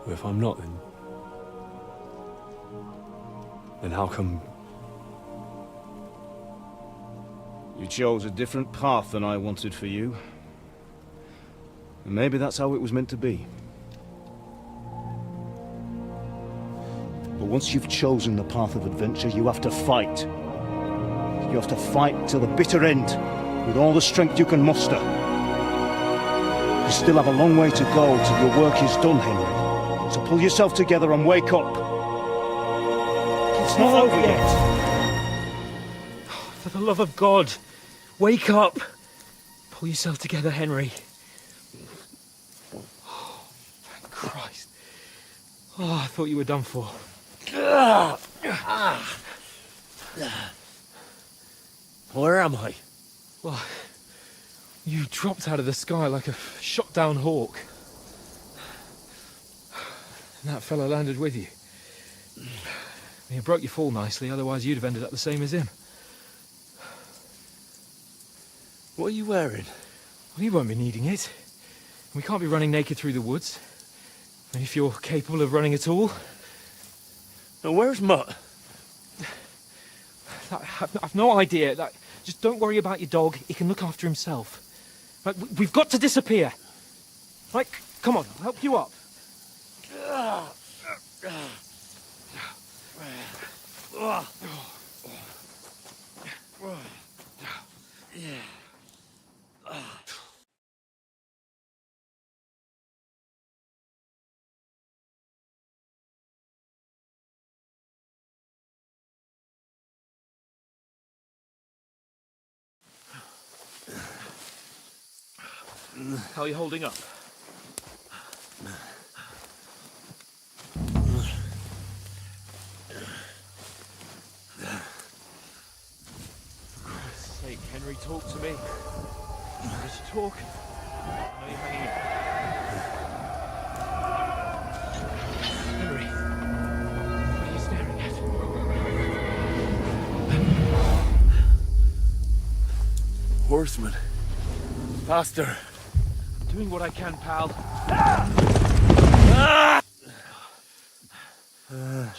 If I'm not, then how come... You chose a different path than I wanted for you. And maybe that's how it was meant to be. But once you've chosen the path of adventure, you have to fight. You have to fight till the bitter end, with all the strength you can muster. You still have a long way to go till your work is done, Henry. So pull yourself together and wake up. It's not over yet. For the love of God, wake up! Pull yourself together, Henry. Oh, thank Christ. Oh, I thought you were done for. Where am I? Well, you dropped out of the sky like a shot-down hawk. And that fella landed with you. You broke your fall nicely, otherwise you'd have ended up the same as him. What are you wearing? Well, you won't be needing it. We can't be running naked through the woods. And if you're capable of running at all... Now, where's Mutt? I've no idea. Just don't worry about your dog. He can look after himself. Right, we've got to disappear. Right, come on, I'll help you up. How are you holding up? For Christ's sake, Henry, talk to me. Just talk. I know you're hanging in. Henry, what are you staring at? Horseman. Faster. Doing what I can, pal.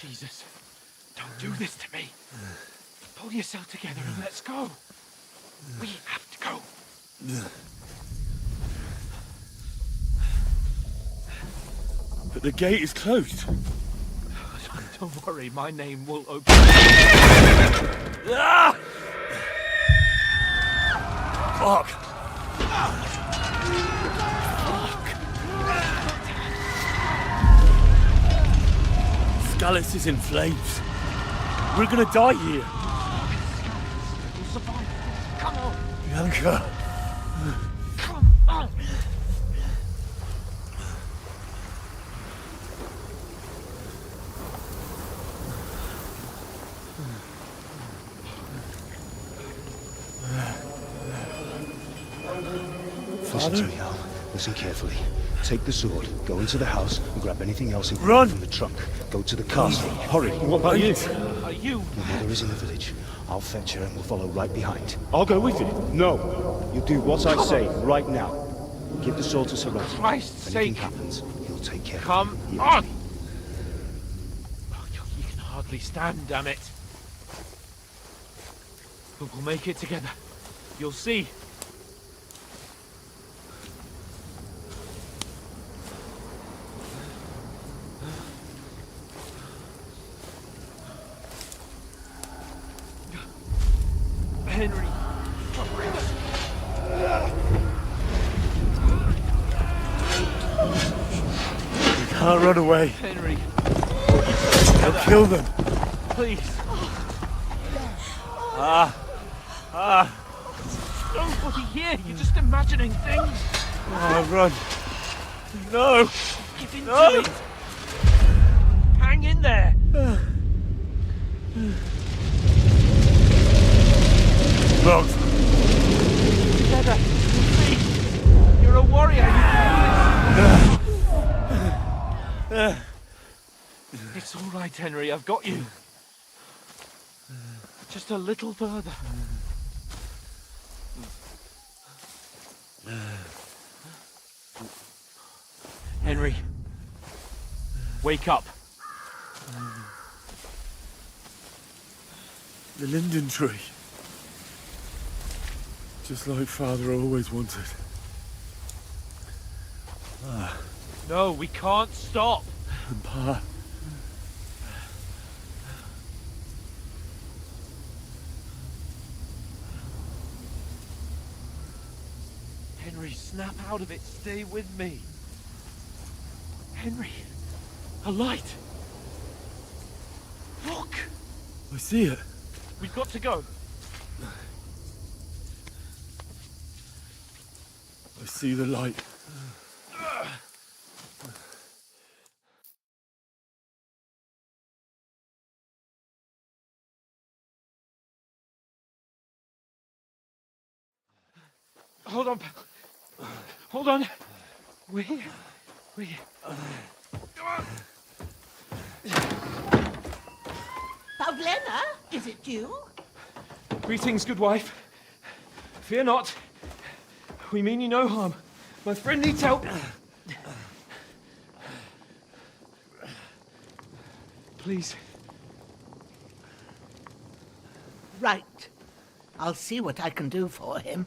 Jesus, don't do this to me. Pull yourself together and let's go. We have to go. But the gate is closed. Don't worry, my name will open. Fuck. Scallis is in flames. We're gonna die here. We'll survive. Come on. Bianca. Come on. Listen to me, Al. Listen carefully. Take the sword, go into the house, and grab anything else Run! from the trunk. Go to the castle. Hurry. What about you? Are you? Your mother is in the village. I'll fetch her and we'll follow right behind. I'll go with you. No! You do what I say right now. Give the sword to Sir Ralph. Christ's If anything sake. happens, he'll take care Come of you. on! Oh, you can hardly stand, damn it. But we'll make it together. You'll see. Henry. We can't run away. Henry. They'll kill them. Please. Nobody here. You're just imagining things. Oh, run. No. Give in No. to it. Hang in there. Look. Together. See. You're a warrior. You can do it. It's all right, Henry. I've got you. Just a little further. Henry, wake up. The linden tree. Just like Father always wanted. No, we can't stop. And Pa. Henry, snap out of it. Stay with me. Henry, a light. Look. I see it. We've got to go. I see the light. Hold on, pal. Hold on. We're here. We're here. Pavlena, is it you? Greetings, good wife. Fear not. We mean you no harm. My friend needs help. Please. Right. I'll see what I can do for him.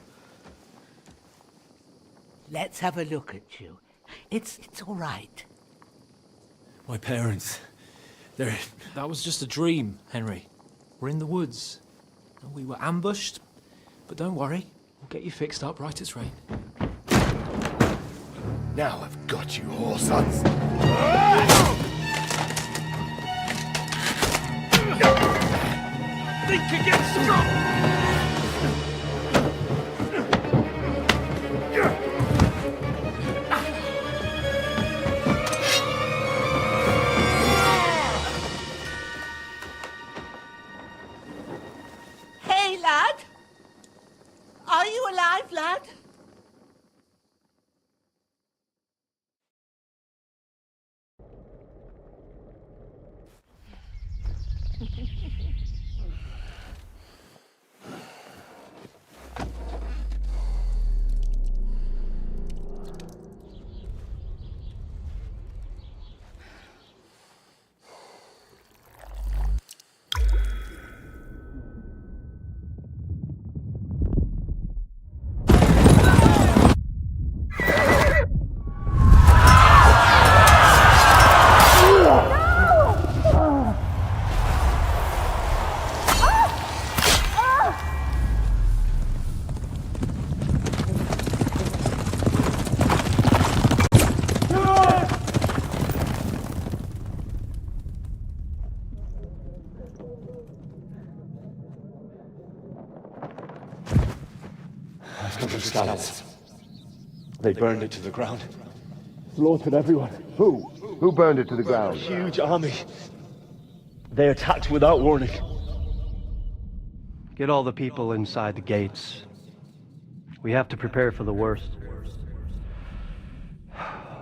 Let's have a look at you. It's all right. My parents, they're... That was just a dream, Henry. We're in the woods. We were ambushed, but don't worry. We'll get you fixed up right as rain. Now I've got you, whoresons. Think against strong! palace. They burned it to the ground. Slaughtered everyone. Who? Who burned it to the ground? A huge army. They attacked without warning. Get all the people inside the gates. We have to prepare for the worst.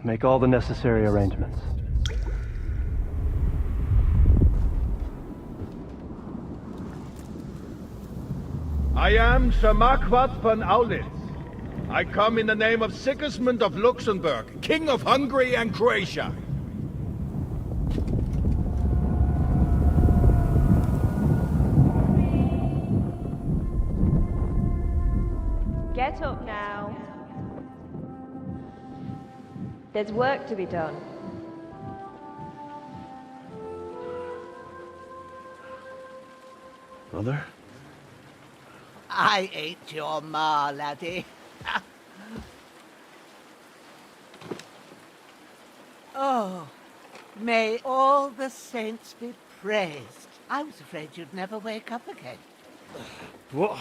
Make all the necessary arrangements. I am Sir Marquardt von Aulitz. I come in the name of Sigismund of Luxembourg, King of Hungary and Croatia. Get up now. There's work to be done. Mother? I ain't your ma, laddie. Oh, may all the saints be praised. I was afraid you'd never wake up again. What?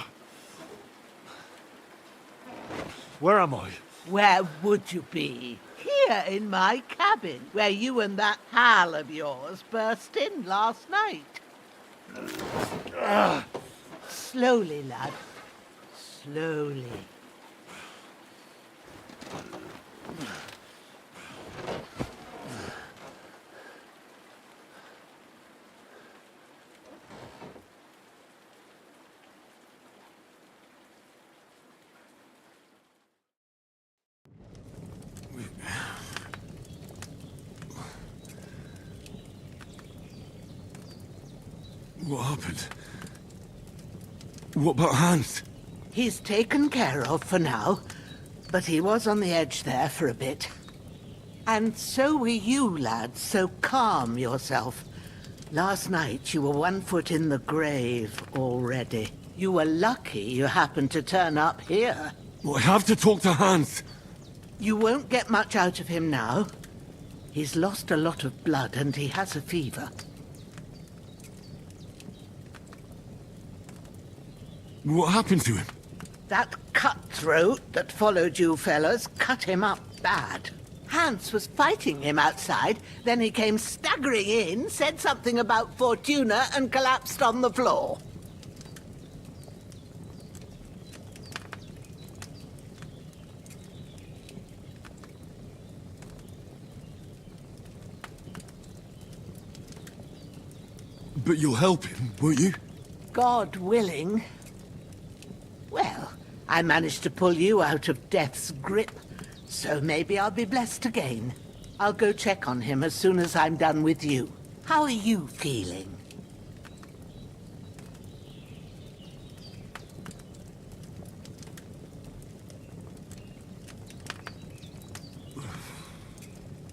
Where am I? Where would you be? Here in my cabin, where you and that pal of yours burst in last night. Slowly, lad. Slowly. What happened? What about Hans? He's taken care of for now, but he was on the edge there for a bit. And so were you, lad, so calm yourself. Last night you were 1 foot in the grave already. You were lucky you happened to turn up here. Well, I have to talk to Hans. You won't get much out of him now. He's lost a lot of blood and he has a fever. What happened to him? That cutthroat that followed you fellas cut him up bad. Hans was fighting him outside, then he came staggering in, said something about Fortuna and collapsed on the floor. But you'll help him, won't you? God willing. Well, I managed to pull you out of death's grip, so maybe I'll be blessed again. I'll go check on him as soon as I'm done with you. How are you feeling?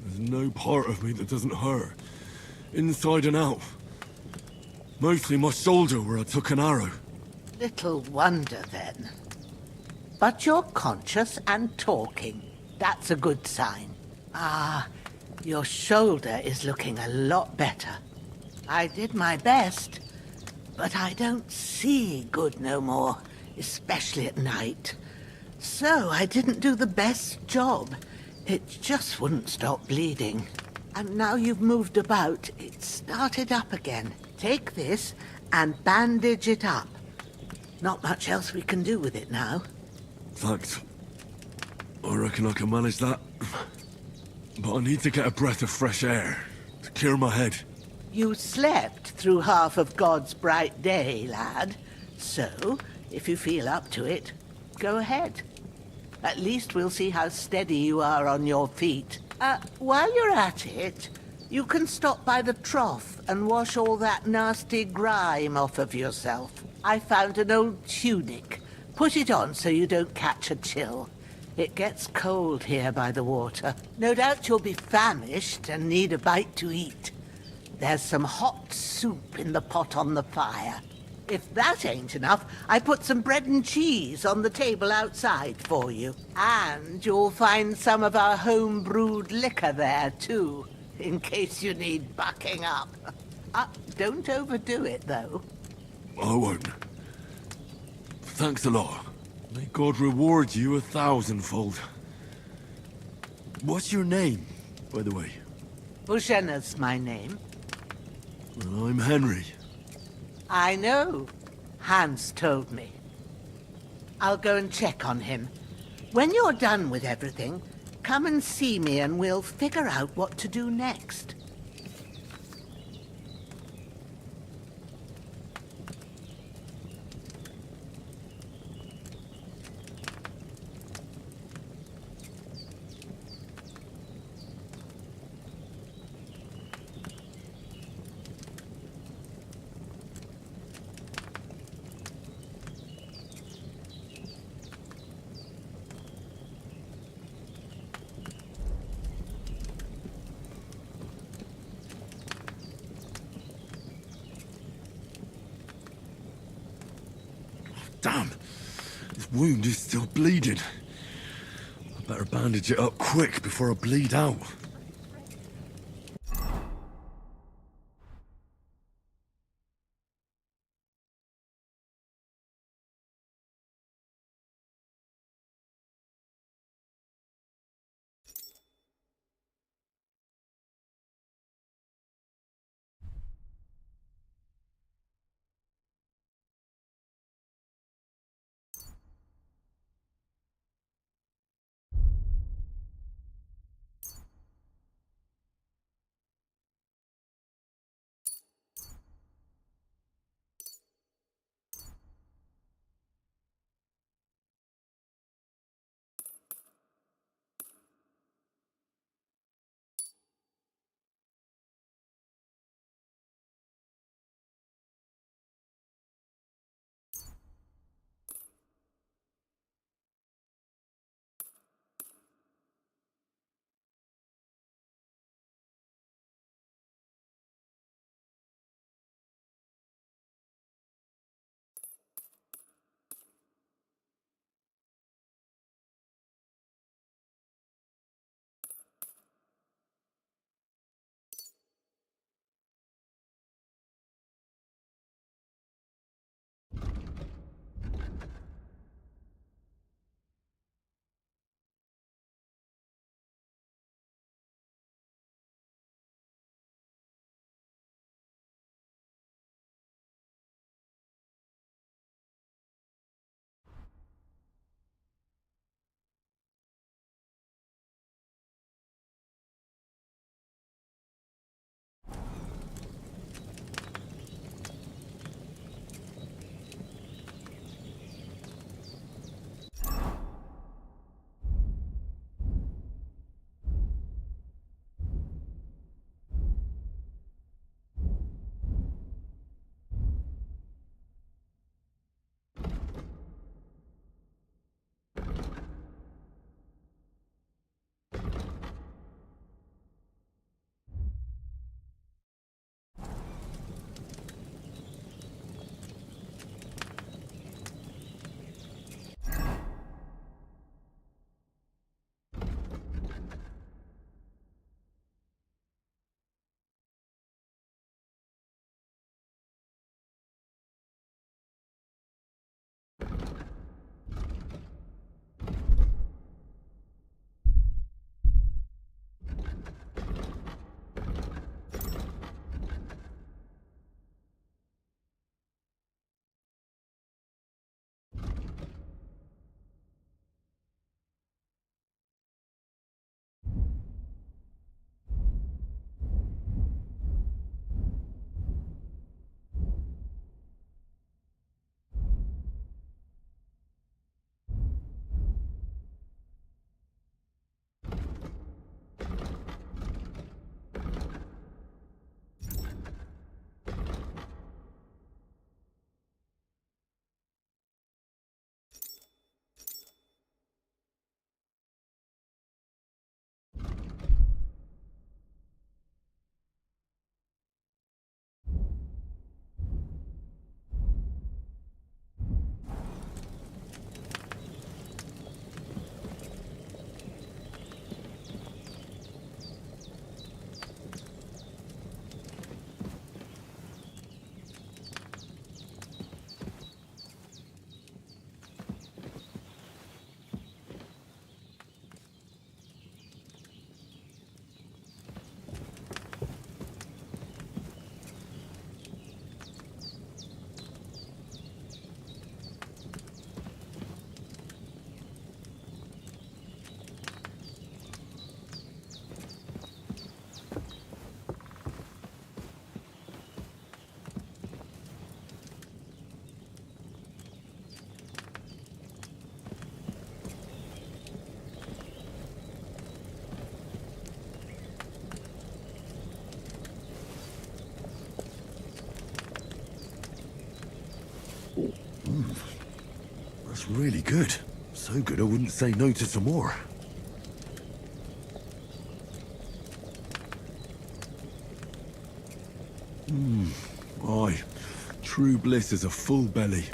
There's no part of me that doesn't hurt. Inside and out. Mostly my shoulder where I took an arrow. Little wonder, then. But you're conscious and talking. That's a good sign. Ah, your shoulder is looking a lot better. I did my best, but I don't see good no more, especially at night. So I didn't do the best job. It just wouldn't stop bleeding. And now you've moved about, it started up again. Take this and bandage it up. Not much else we can do with it now. Thanks. I reckon I can manage that. But I need to get a breath of fresh air to clear my head. You slept through half of God's bright day, lad. So, if you feel up to it, go ahead. At least we'll see how steady you are on your feet. While you're at it, you can stop by the trough and wash all that nasty grime off of yourself. I found an old tunic. Put it on so you don't catch a chill. It gets cold here by the water. No doubt you'll be famished and need a bite to eat. There's some hot soup in the pot on the fire. If that ain't enough, I put some bread and cheese on the table outside for you. And you'll find some of our home-brewed liquor there, too, in case you need bucking up. Don't overdo it, though. I won't. Thanks a lot. May God reward you 1,000-fold. What's your name, by the way? Bushenna's my name. Well, I'm Henry. I know. Hans told me. I'll go and check on him. When you're done with everything, come and see me and we'll figure out what to do next. Damn! This wound is still bleeding. I better bandage it up quick before I bleed out. really good. So good I wouldn't say no to some more. Aye. True bliss is a full belly.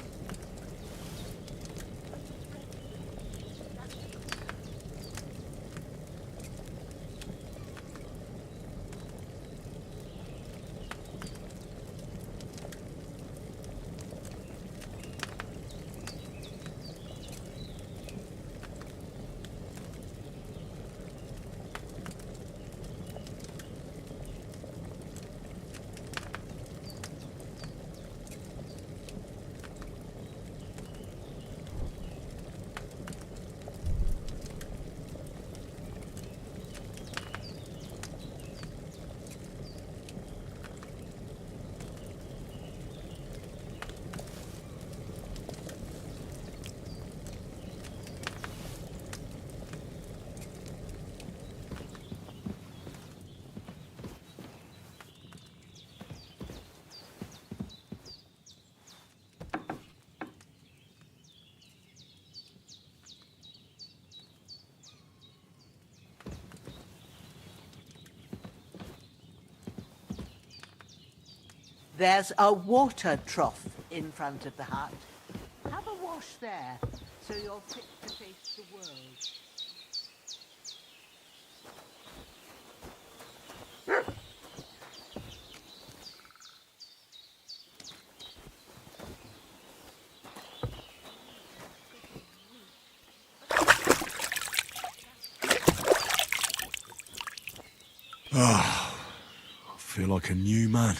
There's a water trough in front of the hut. Have a wash there, so you're fit to face the world. I feel like a new man.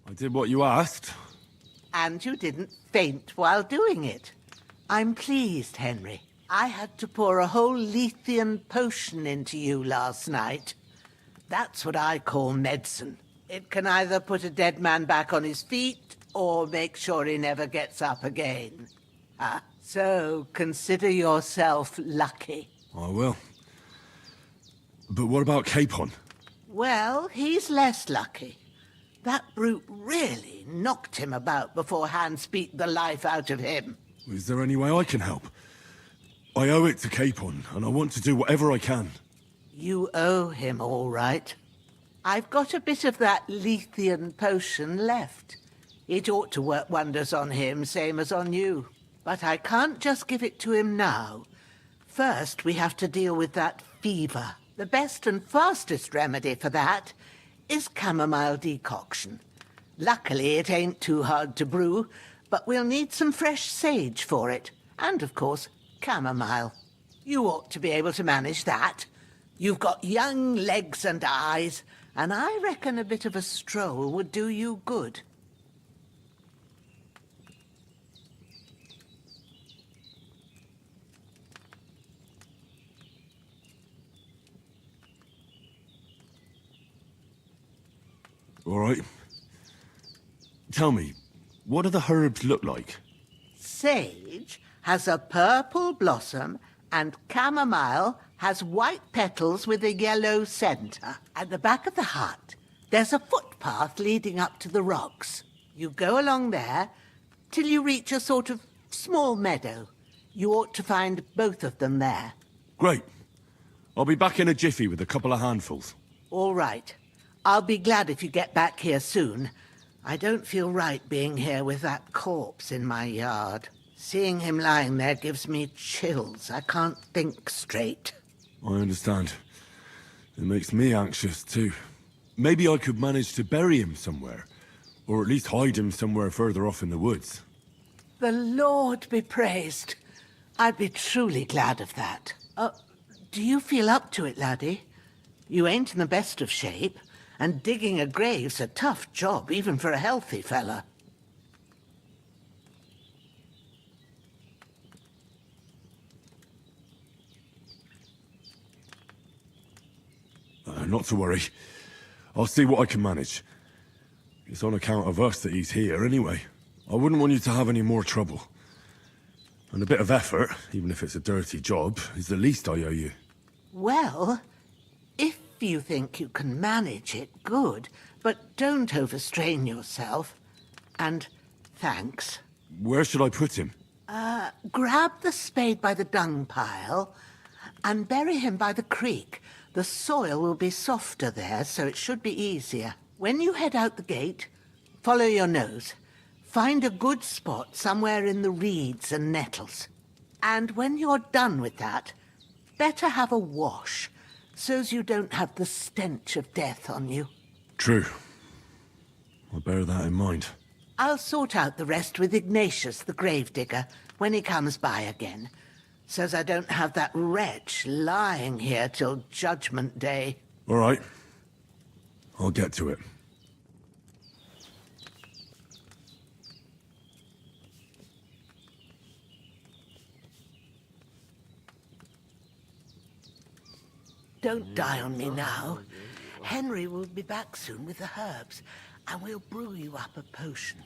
I did what you asked. And you didn't faint while doing it. I'm pleased, Henry. I had to pour a whole Lethean potion into you last night. That's what I call medicine. It can either put a dead man back on his feet or make sure he never gets up again. So consider yourself lucky. I will. But what about Capon? Well, he's less lucky. That brute really knocked him about before Hans beat the life out of him. Is there any way I can help? I owe it to Capon, and I want to do whatever I can. You owe him, all right. I've got a bit of that Lethean potion left. It ought to work wonders on him, same as on you. But I can't just give it to him now. First, we have to deal with that fever. The best and fastest remedy for that is chamomile decoction. Luckily, it ain't too hard to brew, but we'll need some fresh sage for it. And, of course, chamomile. You ought to be able to manage that. You've got young legs and eyes, and I reckon a bit of a stroll would do you good. All right. Tell me, what do the herbs look like? Sage has a purple blossom, and chamomile has white petals with a yellow centre. At the back of the hut, there's a footpath leading up to the rocks. You go along there till you reach a sort of small meadow. You ought to find both of them there. Great. I'll be back in a jiffy with a couple of handfuls. All right. I'll be glad if you get back here soon. I don't feel right being here with that corpse in my yard. Seeing him lying there gives me chills. I can't think straight. I understand. It makes me anxious, too. Maybe I could manage to bury him somewhere. Or at least hide him somewhere further off in the woods. The Lord be praised. I'd be truly glad of that. Do you feel up to it, laddie? You ain't in the best of shape, and digging a grave's a tough job, even for a healthy fella. Not to worry. I'll see what I can manage. It's on account of us that he's here, anyway. I wouldn't want you to have any more trouble. And a bit of effort, even if it's a dirty job, is the least I owe you. Well, if you think you can manage it, good. But don't overstrain yourself. And thanks. Where should I put him? Grab the spade by the dung pile and bury him by the creek. The soil will be softer there, so it should be easier. When you head out the gate, follow your nose. Find a good spot somewhere in the reeds and nettles. And when you're done with that, better have a wash, so's you don't have the stench of death on you. True. I'll bear that in mind. I'll sort out the rest with Ignatius, the gravedigger, when he comes by again, so's I don't have that wretch lying here till Judgment Day. All right. I'll get to it. Don't die on me now. Henry will be back soon with the herbs, and we'll brew you up a potion.